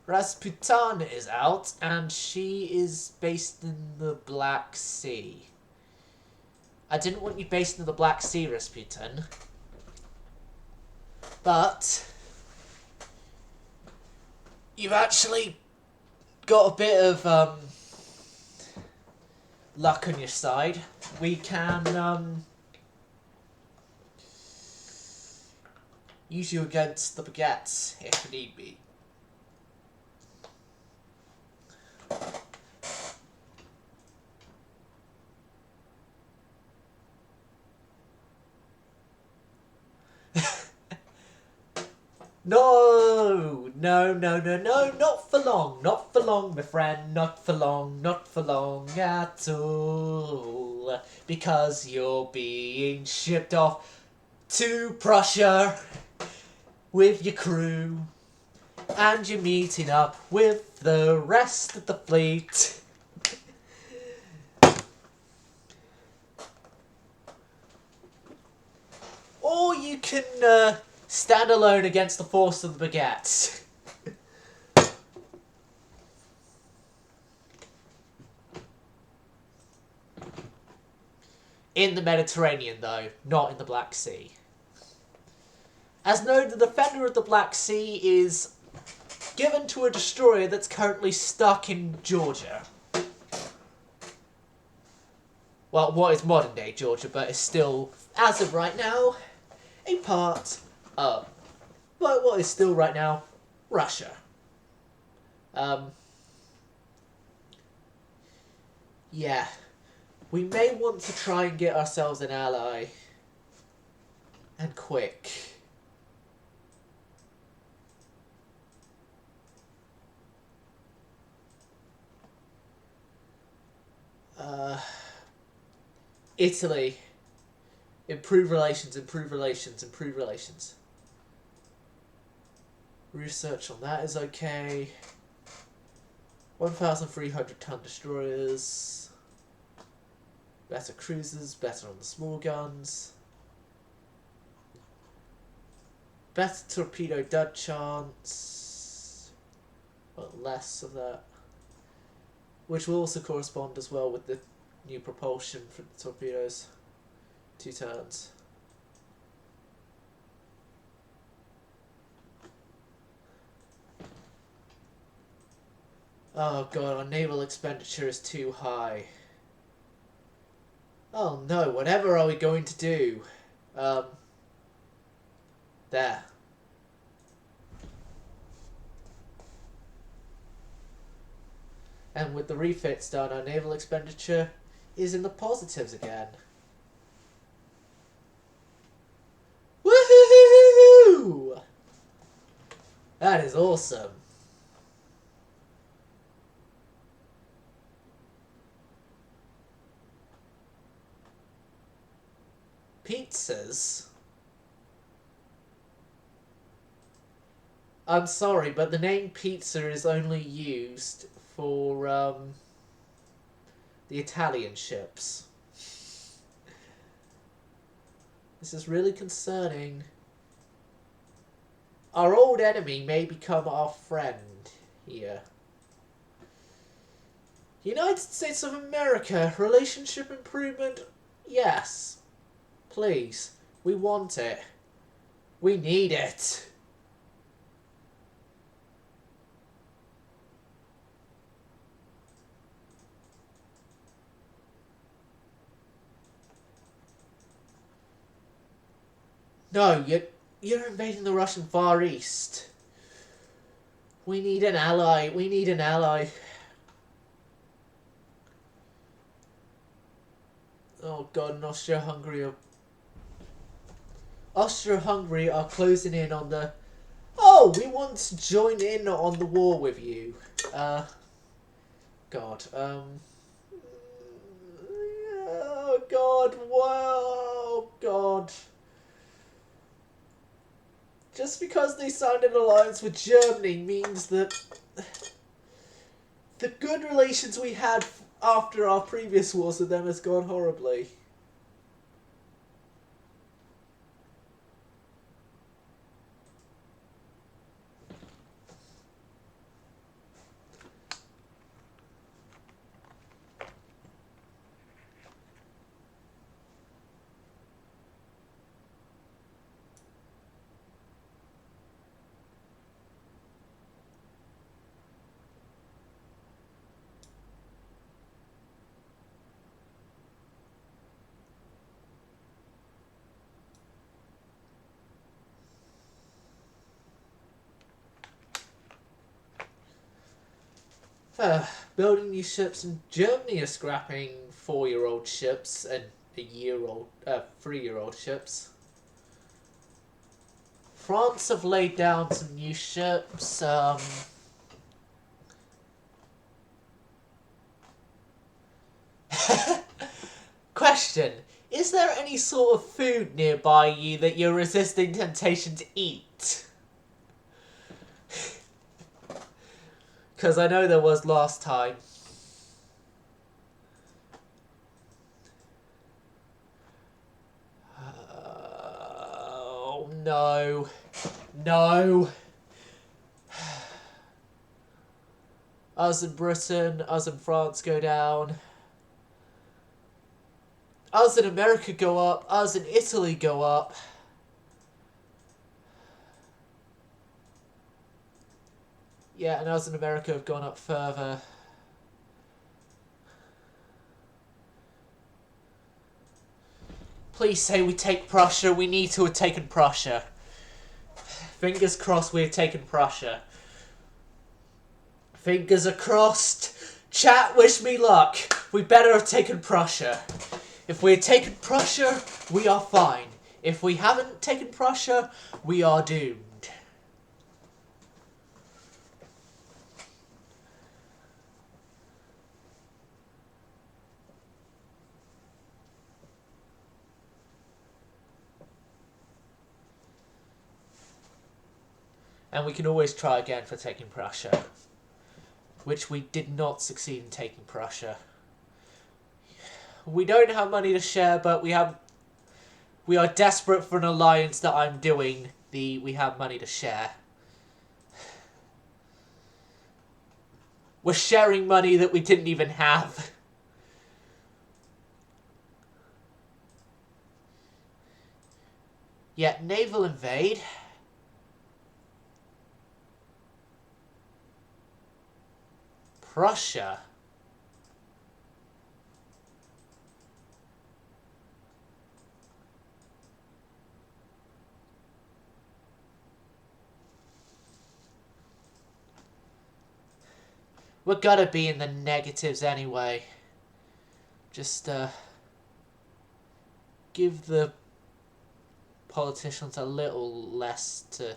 Speaker 1: Rasputin is out, and she is based in the Black Sea. I didn't want you based in the Black Sea, Rasputin. But you've actually got a bit of luck on your side. We can use you against the baguettes if need be. No, not for long, not for long, my friend, not for long at all, because you're being shipped off to Prussia with your crew, and you're meeting up with the rest of the fleet. Or you can stand alone against the force of the baguettes. In the Mediterranean, though, not in the Black Sea. As known, the defender of the Black Sea is given to a destroyer that's currently stuck in Georgia. Well, what is modern-day Georgia, but is still, as of right now, a part of, but what is still right now, Russia. Yeah. We may want to try and get ourselves an ally. And quick. Italy. Improve relations. Research on that is okay. 1,300 ton destroyers. Better cruisers, better on the small guns. Better torpedo dud chance. But less of that. Which will also correspond as well with the new propulsion for the torpedoes. 2 turns. Oh god, our naval expenditure is too high. Oh no, whatever are we going to do? There. And with the refits done, our naval expenditure is in the positives again. Woohoo! That is awesome. Pizzas? I'm sorry, but the name pizza is only used for the Italian ships. This is really concerning. Our old enemy may become our friend here. United States of America, relationship improvement? Yes. Please. We want it. We need it. No, you're invading the Russian Far East. We need an ally. We need an ally. Oh god, and Austria-Hungary are closing in on the... Oh, we want to join in on the war with you. God, oh god, whoa, god. Just because they signed an alliance with Germany means that the good relations we had after our previous wars with them has gone horribly. Building new ships, and Germany is scrapping 4-year-old ships and 3-year-old ships. France have laid down some new ships. Question: is there any sort of food nearby you that you're resisting temptation to eat? Because I know there was last time. Oh, no. No. Us in Britain, us in France go down. Us in America go up, us in Italy go up. Yeah, and us in America have gone up further. Please say we take Prussia. We need to have taken Prussia. Fingers crossed we have taken Prussia. Fingers are crossed. Chat, wish me luck. We better have taken Prussia. If we had taken Prussia, we are fine. If we haven't taken Prussia, we are doomed. And we can always try again for taking Prussia. Which we did not succeed in taking Prussia. We don't have money to share, but we are desperate for an alliance that I'm doing. We have money to share. We're sharing money that we didn't even have. Yeah, naval invade. Prussia. We're gonna be in the negatives anyway. Just give the politicians a little less to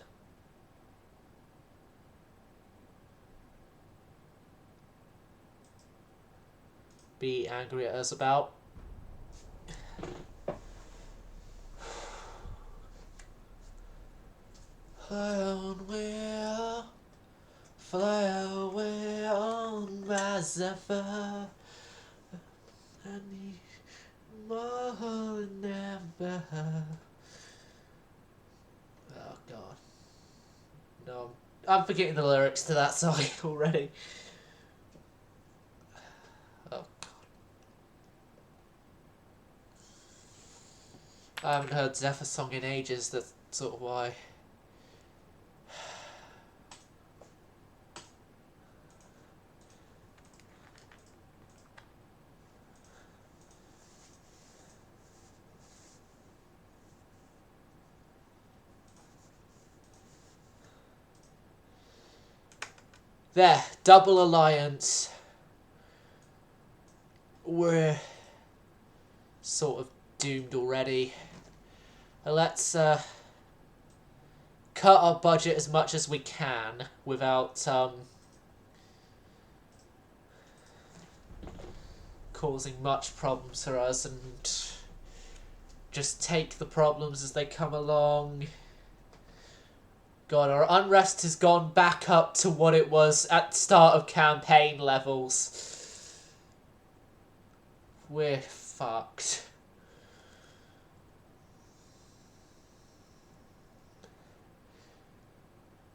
Speaker 1: be angry at us about. Fly on where, fly away on my zephyr. I need more than ever. Oh god. No, I'm forgetting the lyrics to that song already. Oh god. I haven't heard Zephyr's song in ages, that's sort of why. There, double alliance. We're sort of doomed already. Let's cut our budget as much as we can without causing much problems for us, and just take the problems as they come along. God, our unrest has gone back up to what it was at the start of campaign levels. We're fucked.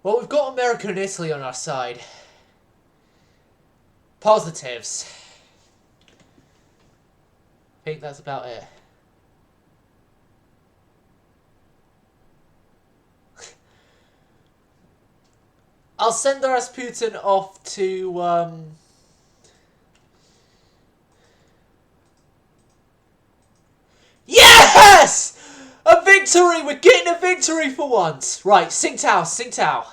Speaker 1: Well, we've got America and Italy on our side. Positives. I think that's about it. I'll send the Rasputin off to, Yes! A victory! We're getting a victory for once! Right, Tsingtao, Tsingtao.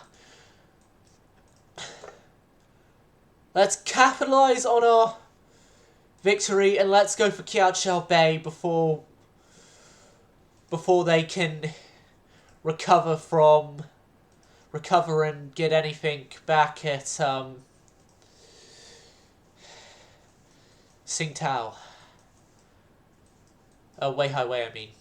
Speaker 1: Let's capitalise on our victory and let's go for Kiao Bay before they can recover and get anything back at Tsingtao. Weihai Wei, I mean.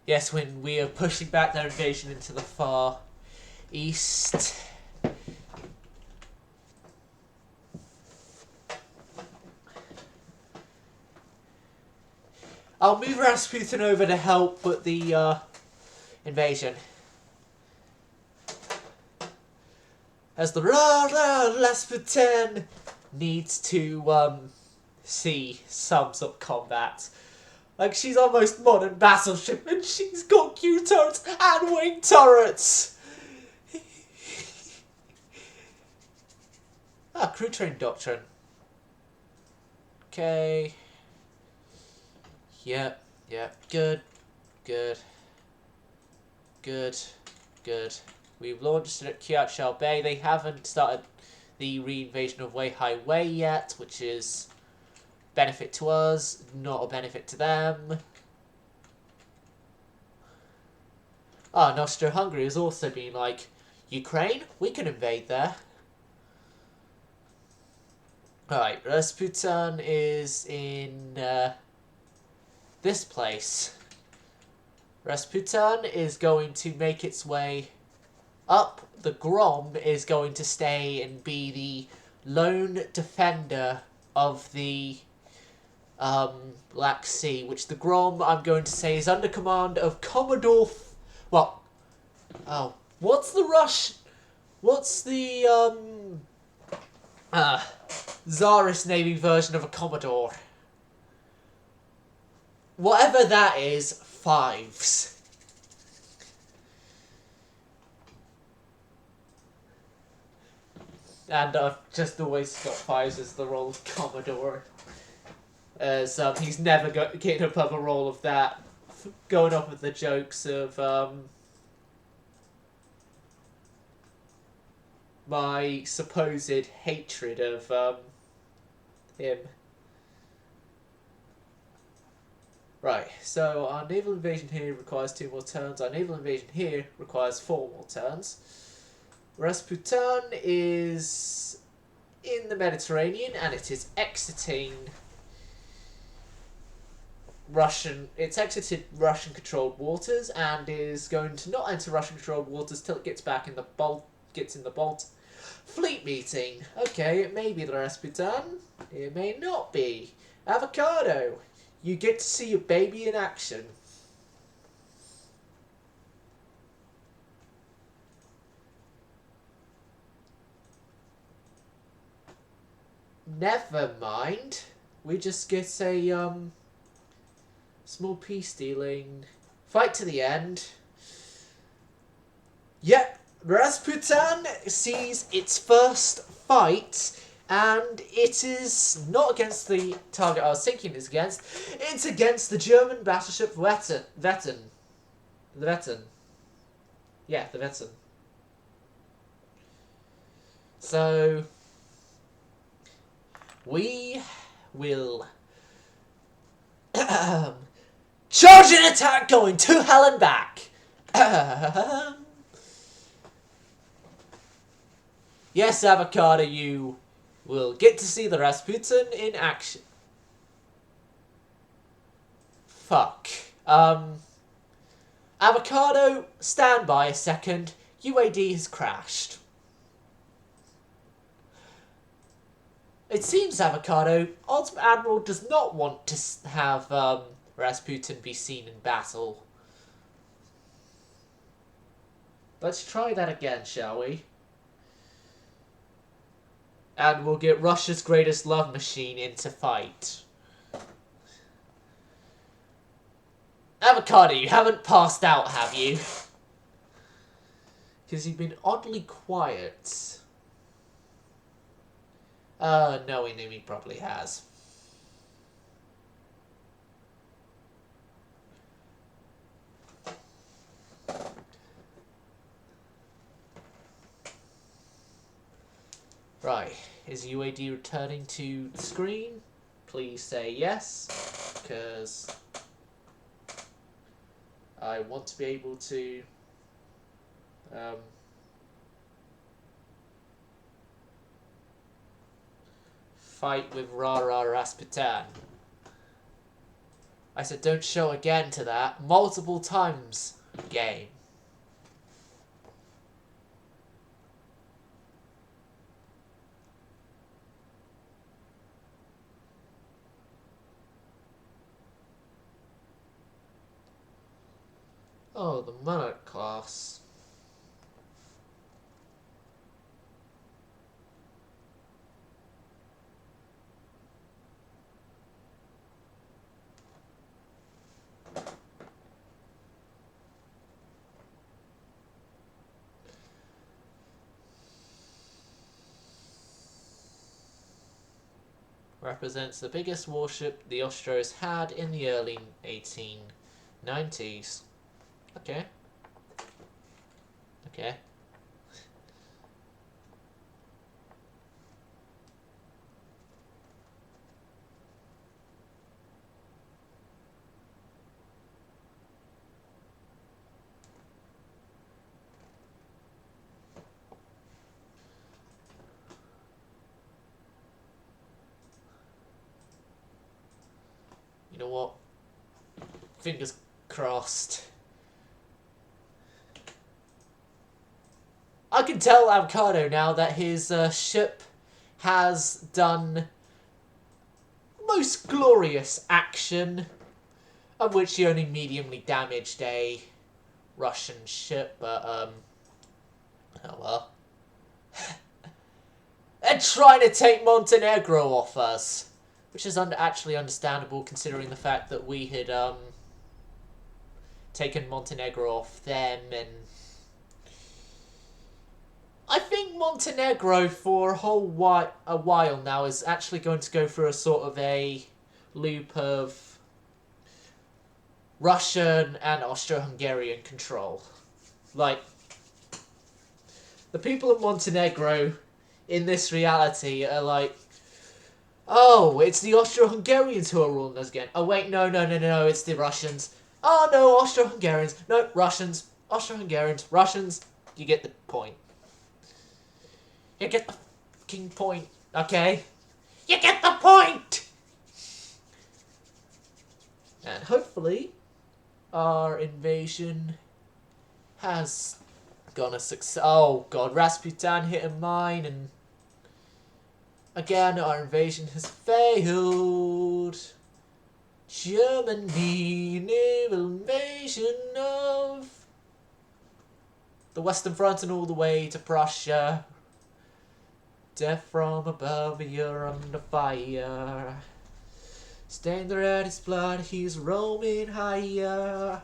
Speaker 1: Yes, when we are pushing back their invasion into the far east. I'll move Rasputin over to help with the invasion. As the Rasputin needs to see some sort of combat. Like, she's almost modern battleship and she's got Q turrets and wing turrets! Crew train doctrine. Okay. Yep. Good. We've launched it at Kiao Bay. They haven't started the reinvasion of Weihai Wei yet, which is benefit to us, not a benefit to them. And Austro-Hungary has also been like, Ukraine? We can invade there. Alright, Rasputin is in this place. Rasputin is going to make its way up. The Grom is going to stay and be the lone defender of the Black Sea, which the Grom, I'm going to say, is under command of Commodore... what's the Tsarist Navy version of a Commodore? whatever that is, fives. And I've just always got fives as the role of Commodore. As he's never getting above a roll of that. Going off with the jokes of my supposed hatred of him. Right, so our naval invasion here requires 2 more turns. Our naval invasion here requires 4 more turns. Rasputin is in the Mediterranean and it is exiting it's exited Russian-controlled waters and is going to not enter Russian-controlled waters till it gets back in the Baltic Fleet meeting. Okay, it may be the Rasputin. It may not be. Avocado, you get to see your baby in action. Never mind. We just get a small peace dealing. Fight to the end. Yep, Rasputin sees its first fight, and it is not against the target I was thinking it's against. It's against the German battleship Wetten. The Wetten. Yeah, the Wetten. So we will charge and attack going to hell and back. Yes, Avocado, you will get to see the Rasputin in action. Fuck. Avocado, stand by a second. UAD has crashed. It seems, Avocado, Ultimate Admiral does not want to have Rasputin be seen in battle. Let's try that again, shall we? And we'll get Russia's greatest love machine into fight. Avocado, you haven't passed out, have you? Because you've been oddly quiet. Knowing him, he probably has. Right, is UAD returning to the screen? Please say yes, because I want to be able to fight with Rara Rasputin. I said don't show again to that multiple times, game. Oh, the Monarch class. Represents the biggest warship the Austros had in the early 1890s. Okay. Okay. You know what? Fingers crossed. I can tell Avocado now that his ship has done most glorious action, of which he only mediumly damaged a Russian ship, but oh well. They're trying to take Montenegro off us. which is actually understandable considering the fact that we had taken Montenegro off them, and I think Montenegro for a while now is actually going to go through a sort of a loop of Russian and Austro-Hungarian control. Like, the people of Montenegro in this reality are like, oh, it's the Austro-Hungarians who are ruling us again. Oh wait, no, it's the Russians. Oh no, Austro-Hungarians. No, Russians. Austro-Hungarians. Russians. You get the point. You get the fucking point, okay? You get the point! And hopefully, our invasion has gone a success. Oh god, Rasputin hit a mine, and again, our invasion has failed. Germany, naval invasion of the Western Front and all the way to Prussia. Death from above, you're under fire. Stained the red his blood, he's roaming higher.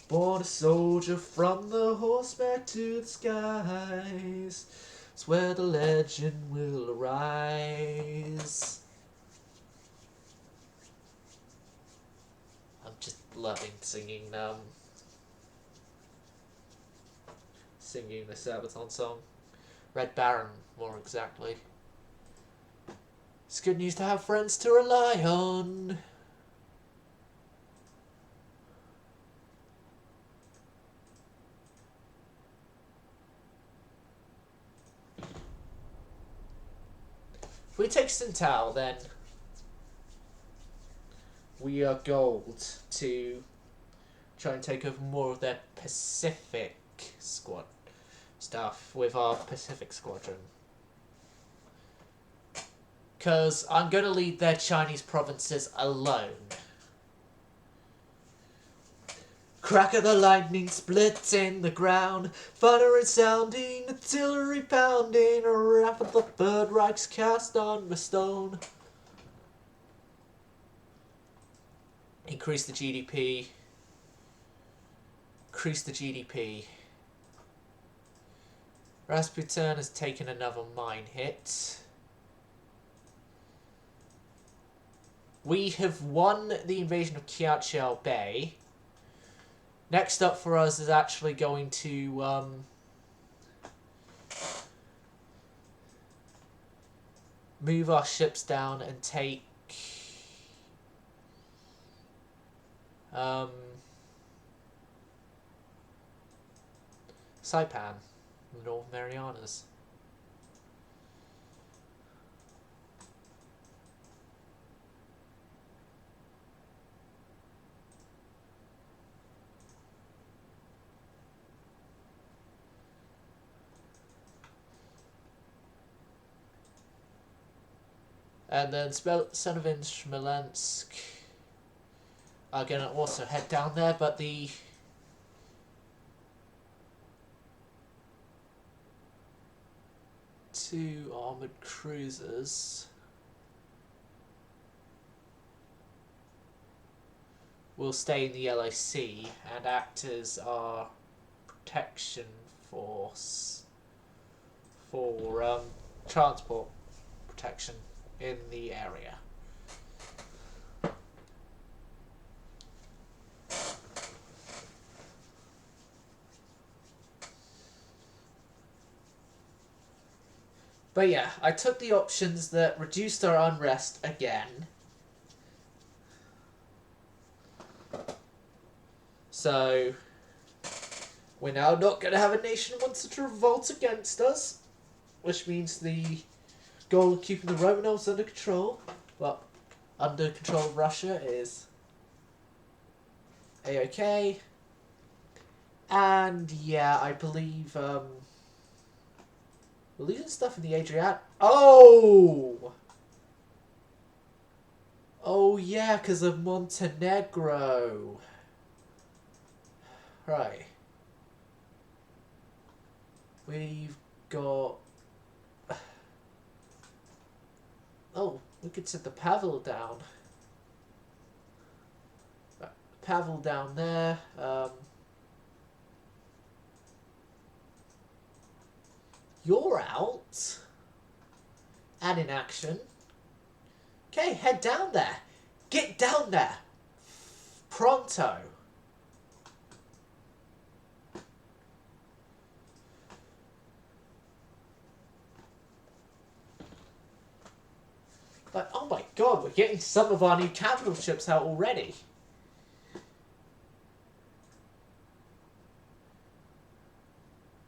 Speaker 1: Born a soldier from the horseback to the skies. It's where the legend will arise. I'm just loving singing the Sabaton song. Red Baron, more exactly. It's good news to have friends to rely on. If we take Sintal, then we are gold to try and take over more of their Pacific squad stuff with our Pacific squadron. Because I'm going to leave their Chinese provinces alone. Crack of the lightning splitting the ground, thunder and sounding, artillery pounding, wrath of the Third Reich's cast on the stone. Increase the GDP. Increase the GDP. Rasputin has taken another mine hit. We have won the invasion of Kiachel Bay. Next up for us is actually going to move our ships down and take Saipan, the North Marianas. And then Senovin, Smolensk are going to also head down there, but the two armoured cruisers will stay in the Yellow Sea and act as our protection force for transport protection in the area. But yeah, I took the options that reduced our unrest again. So we're now not going to have a nation who wants to revolt against us, which means the goal of keeping the Romanovs under control, well, under control of Russia, is A-OK. And yeah, I believe we're losing stuff in the Adriatic. Oh yeah, because of Montenegro. Right. We've got Oh, we could set the Pavel down. Right, Pavel down there. You're out. And in action. Okay, head down there. Get down there. Pronto. Like, oh my god, we're getting some of our new capital ships out already.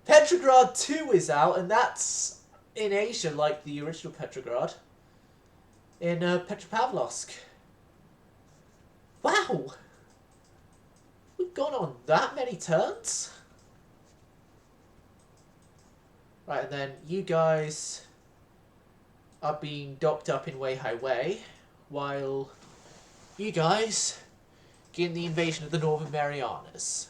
Speaker 1: Petrograd 2 is out, and that's in Asia, like the original Petrograd. In Petropavlovsk. Wow! We've gone on that many turns? Right, and then you guys are being docked up in Weihai Wei, while you guys begin the invasion of the Northern Marianas.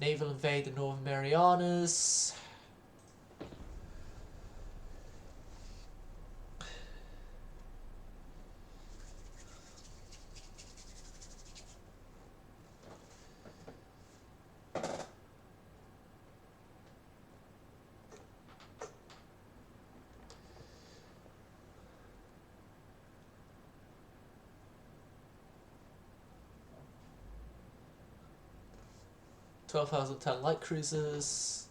Speaker 1: Naval invade the Northern Marianas. $12,000 light cruisers.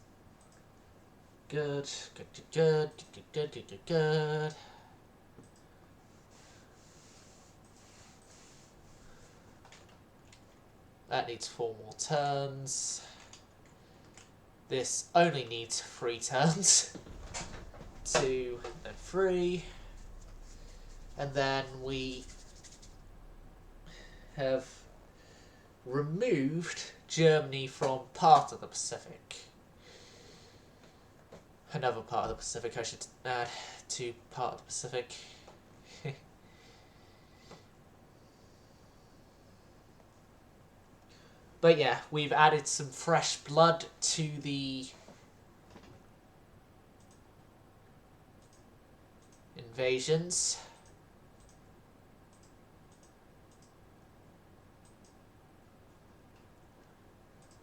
Speaker 1: Good, good, good, good, good, good, good, good. That needs 4 more turns. This only needs 3 turns. 2 and 3. And then we have removed Germany from part of the Pacific. Another part of the Pacific, I should add, to part of the Pacific. But yeah, we've added some fresh blood to the invasions.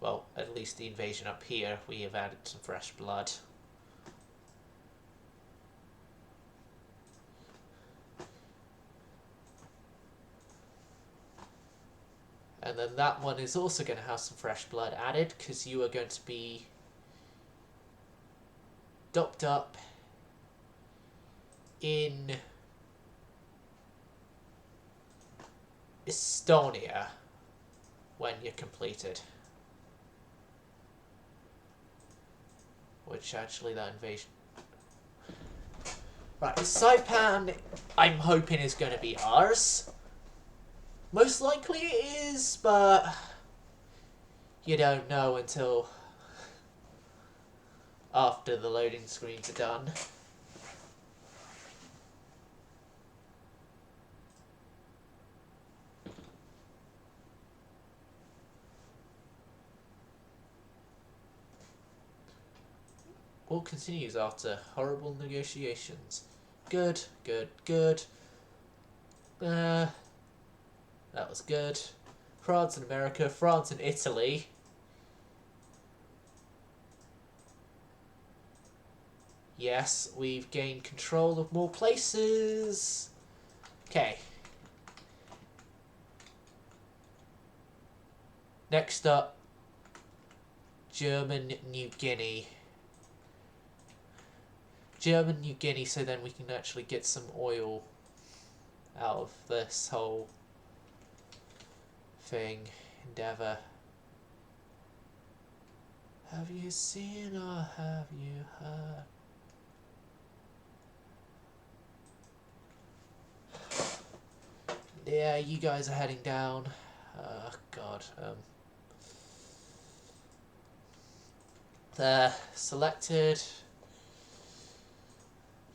Speaker 1: Well, at least the invasion up here, we have added some fresh blood. And then that one is also going to have some fresh blood added, because you are going to be docked up in Estonia when you're completed. Which actually that invasion... Right, Saipan, I'm hoping is going to be ours. Most likely it is, but you don't know until after the loading screens are done. War continues after horrible negotiations. Good, good, good. That was good. France and America, France and Italy. Yes, we've gained control of more places. Okay. Next up, German New Guinea. German New Guinea, so then we can actually get some oil out of this whole thing, endeavour. Have you seen or have you heard? Yeah, you guys are heading down. God. There, selected.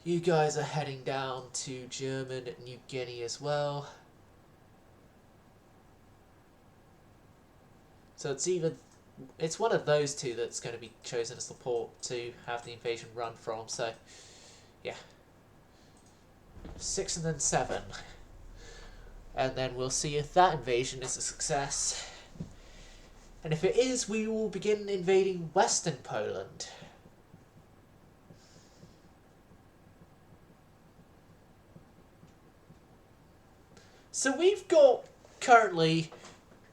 Speaker 1: You guys are heading down to German New Guinea as well. So it's either it's one of those two that's going to be chosen as the port to have the invasion run from. So, yeah. 6 and then 7. And then we'll see if that invasion is a success. And if it is, we will begin invading Western Poland. So we've got currently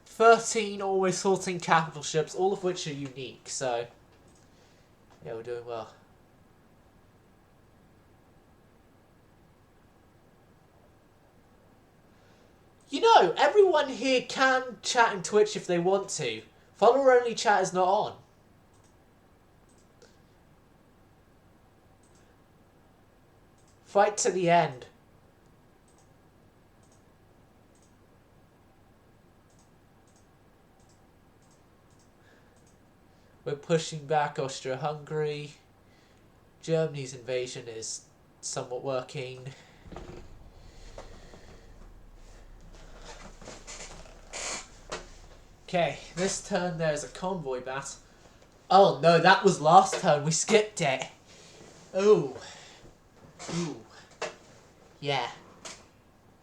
Speaker 1: 13 always 14 capital ships, all of which are unique, so yeah, we're doing well. You know, everyone here can chat in Twitch if they want to. Follower-only chat is not on. Fight to the end. We're pushing back Austria-Hungary. Germany's invasion is somewhat working. Okay, this turn there's a convoy bat. Oh no, that was last turn. We skipped it. Oh. Ooh. Yeah.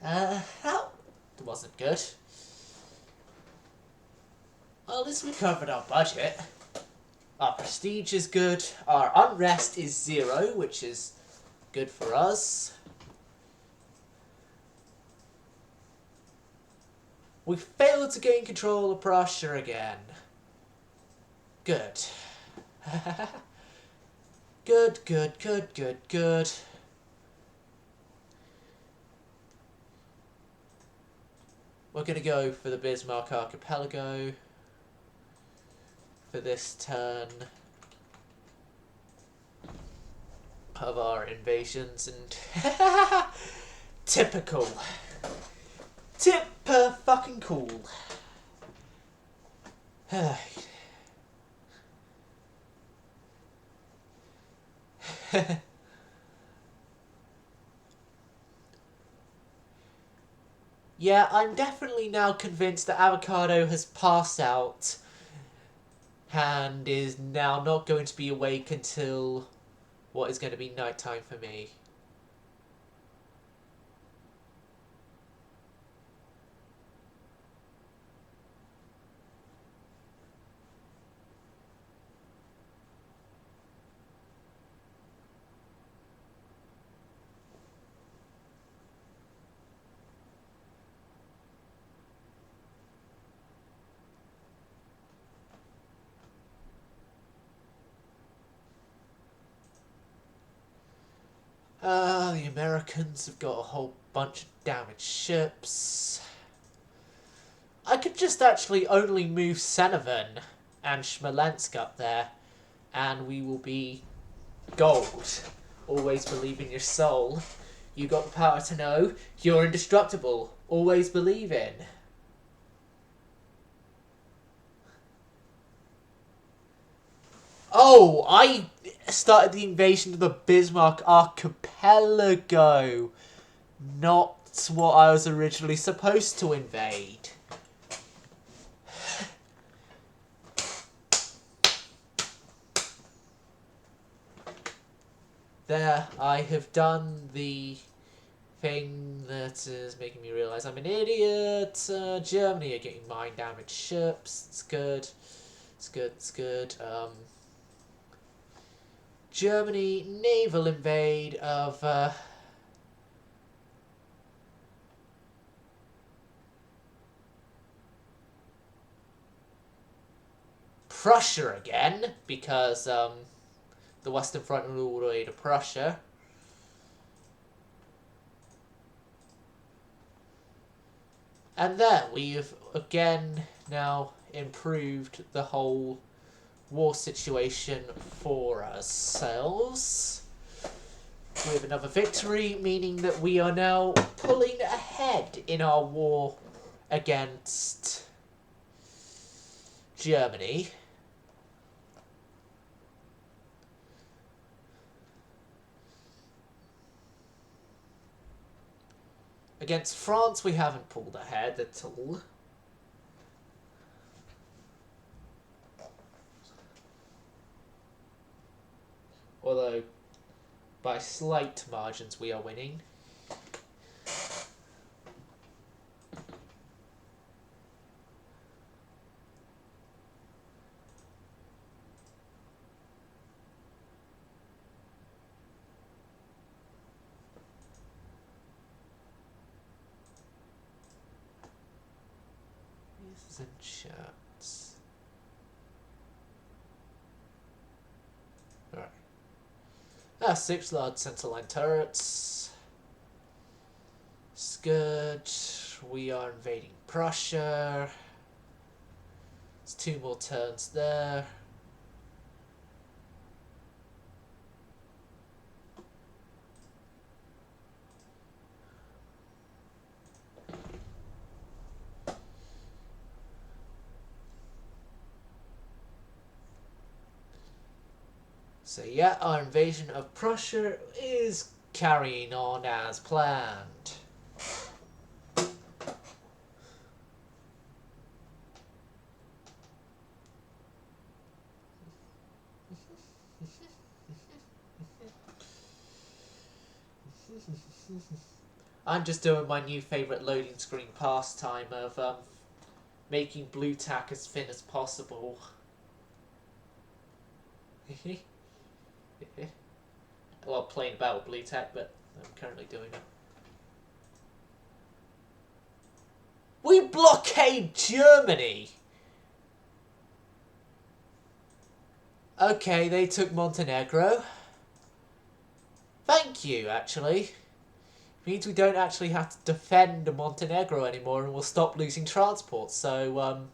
Speaker 1: That wasn't good. Well, at least we covered our budget. Our prestige is good. Our unrest is 0, which is good for us. We failed to gain control of Prussia again. Good. Good, good, good, good, good. We're going to go for the Bismarck Archipelago for this turn of our invasions, and typical. Fucking cool. Yeah, I'm definitely now convinced that Avocado has passed out and is now not going to be awake until what is going to be nighttime for me. The Americans have got a whole bunch of damaged ships. I could just actually only move Senovan and Smolensk up there, and we will be gold. Always believe in your soul. You got the power to know you're indestructible. Always believe in. Oh, I started the invasion of the Bismarck Archipelago. Not what I was originally supposed to invade. There, I have done the thing that is making me realise I'm an idiot. Germany are getting mine damaged ships. It's good. It's good. It's good. Germany naval invade of Prussia again, because the Western Front went all the way to Prussia. And then we've again now improved the whole war situation for ourselves. We have another victory, meaning that we are now pulling ahead in our war against Germany. Against France, we haven't pulled ahead at all. Although, by slight margins, we are winning. These and charts. Alright. 6 large centerline turrets. It's good. We are invading Prussia. There's 2 more turns there. So yeah, our invasion of Prussia is carrying on as planned. I'm just doing my new favourite loading screen pastime of making blue tack as thin as possible. Well, playing about with blue tack, but I'm currently doing it. We blockade Germany! Okay, they took Montenegro. Thank you, actually. Means we don't actually have to defend Montenegro anymore and we'll stop losing transport. So,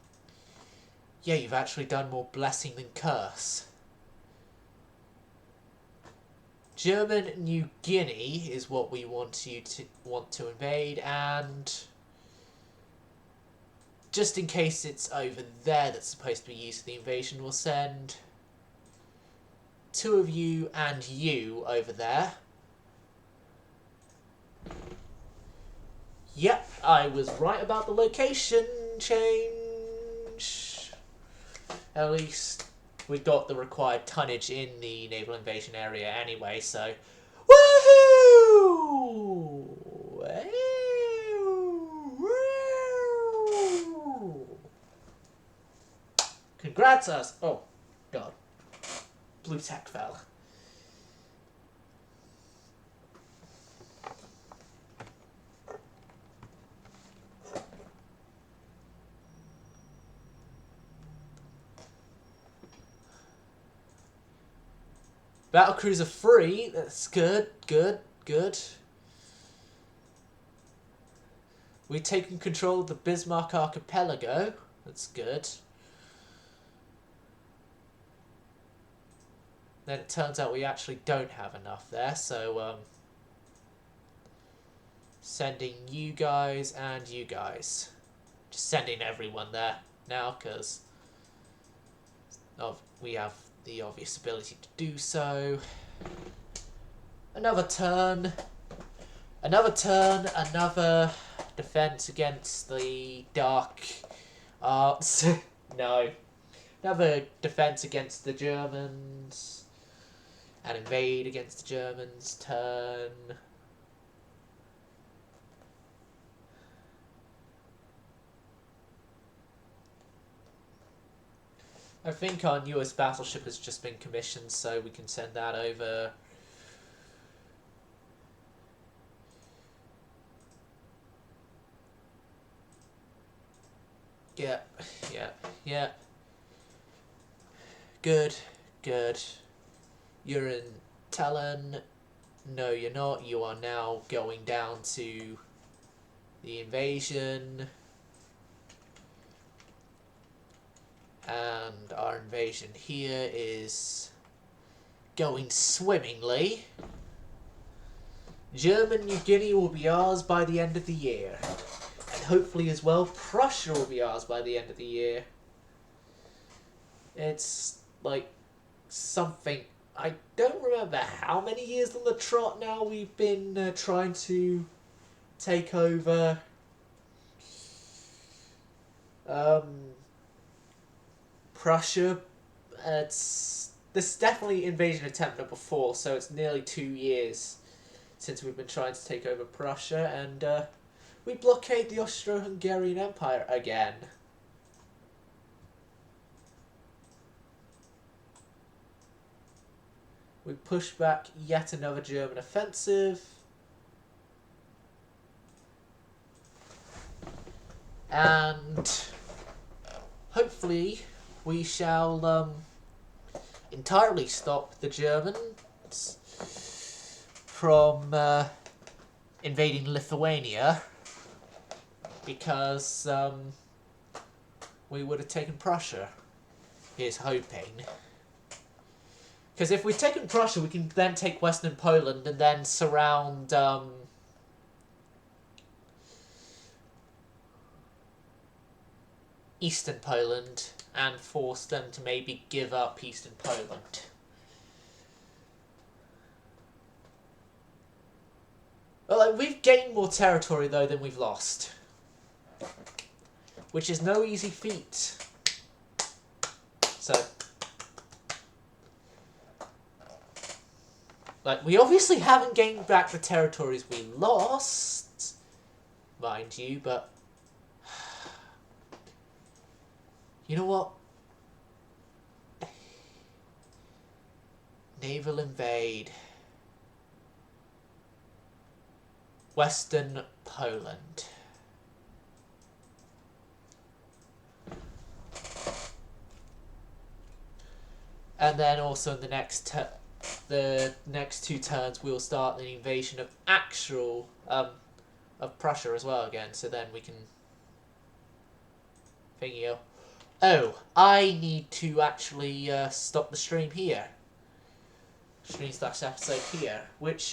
Speaker 1: yeah, you've actually done more blessing than curse. German New Guinea is what we want to invade, and just in case it's over there that's supposed to be used for the invasion, we'll send 2 of you and you over there. Yep, I was right about the location change. At least we got the required tonnage in the naval invasion area anyway, so woohoo! Congrats us! Oh, God. Blue tack fell. Battlecruiser free. That's good, good, good. We've taken control of the Bismarck Archipelago. That's good. Then it turns out we actually don't have enough there, so sending you guys and you guys. Just sending everyone there now, because we have the obvious ability to do so. Another turn. Another turn, another defense against the dark arts. No. Another defense against the Germans. And invade against the Germans. Turn. I think our newest battleship has just been commissioned, so we can send that over. Yeah, yeah, yeah. Good, good. You're in Talon. No, you're not. You are now going down to the invasion. And our invasion here is going swimmingly. German New Guinea will be ours by the end of the year. And hopefully as well, Prussia will be ours by the end of the year. It's like something... I don't remember how many years on the trot now we've been trying to take over Prussia. It's this is definitely invasion attempt number 4, so it's nearly 2 years since we've been trying to take over Prussia, and we blockade the Austro-Hungarian Empire again. We push back yet another German offensive. And hopefully we shall entirely stop the Germans from invading Lithuania, because we would have taken Prussia. Here's hoping. Because if we've taken Prussia, we can then take Western Poland and then surround Eastern Poland and force them to maybe give up Eastern Poland. Well, like, we've gained more territory though than we've lost, which is no easy feat. So, like, we obviously haven't gained back the territories we lost, mind you, but you know what? Naval invade Western Poland. And then also in the next 2 turns we'll start the invasion of of Prussia as well again. So then we can thingy. Oh, I need to actually stop the stream here. Stream/episode here, which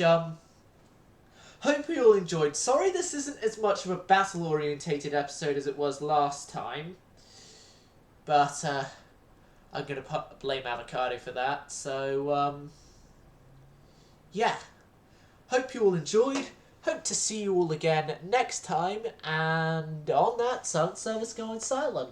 Speaker 1: hope you all enjoyed. Sorry this isn't as much of a battle-orientated episode as it was last time, but I'm going to blame Avocado for that. So, yeah. Hope you all enjoyed. Hope to see you all again next time. And on that, Silent Service going silent.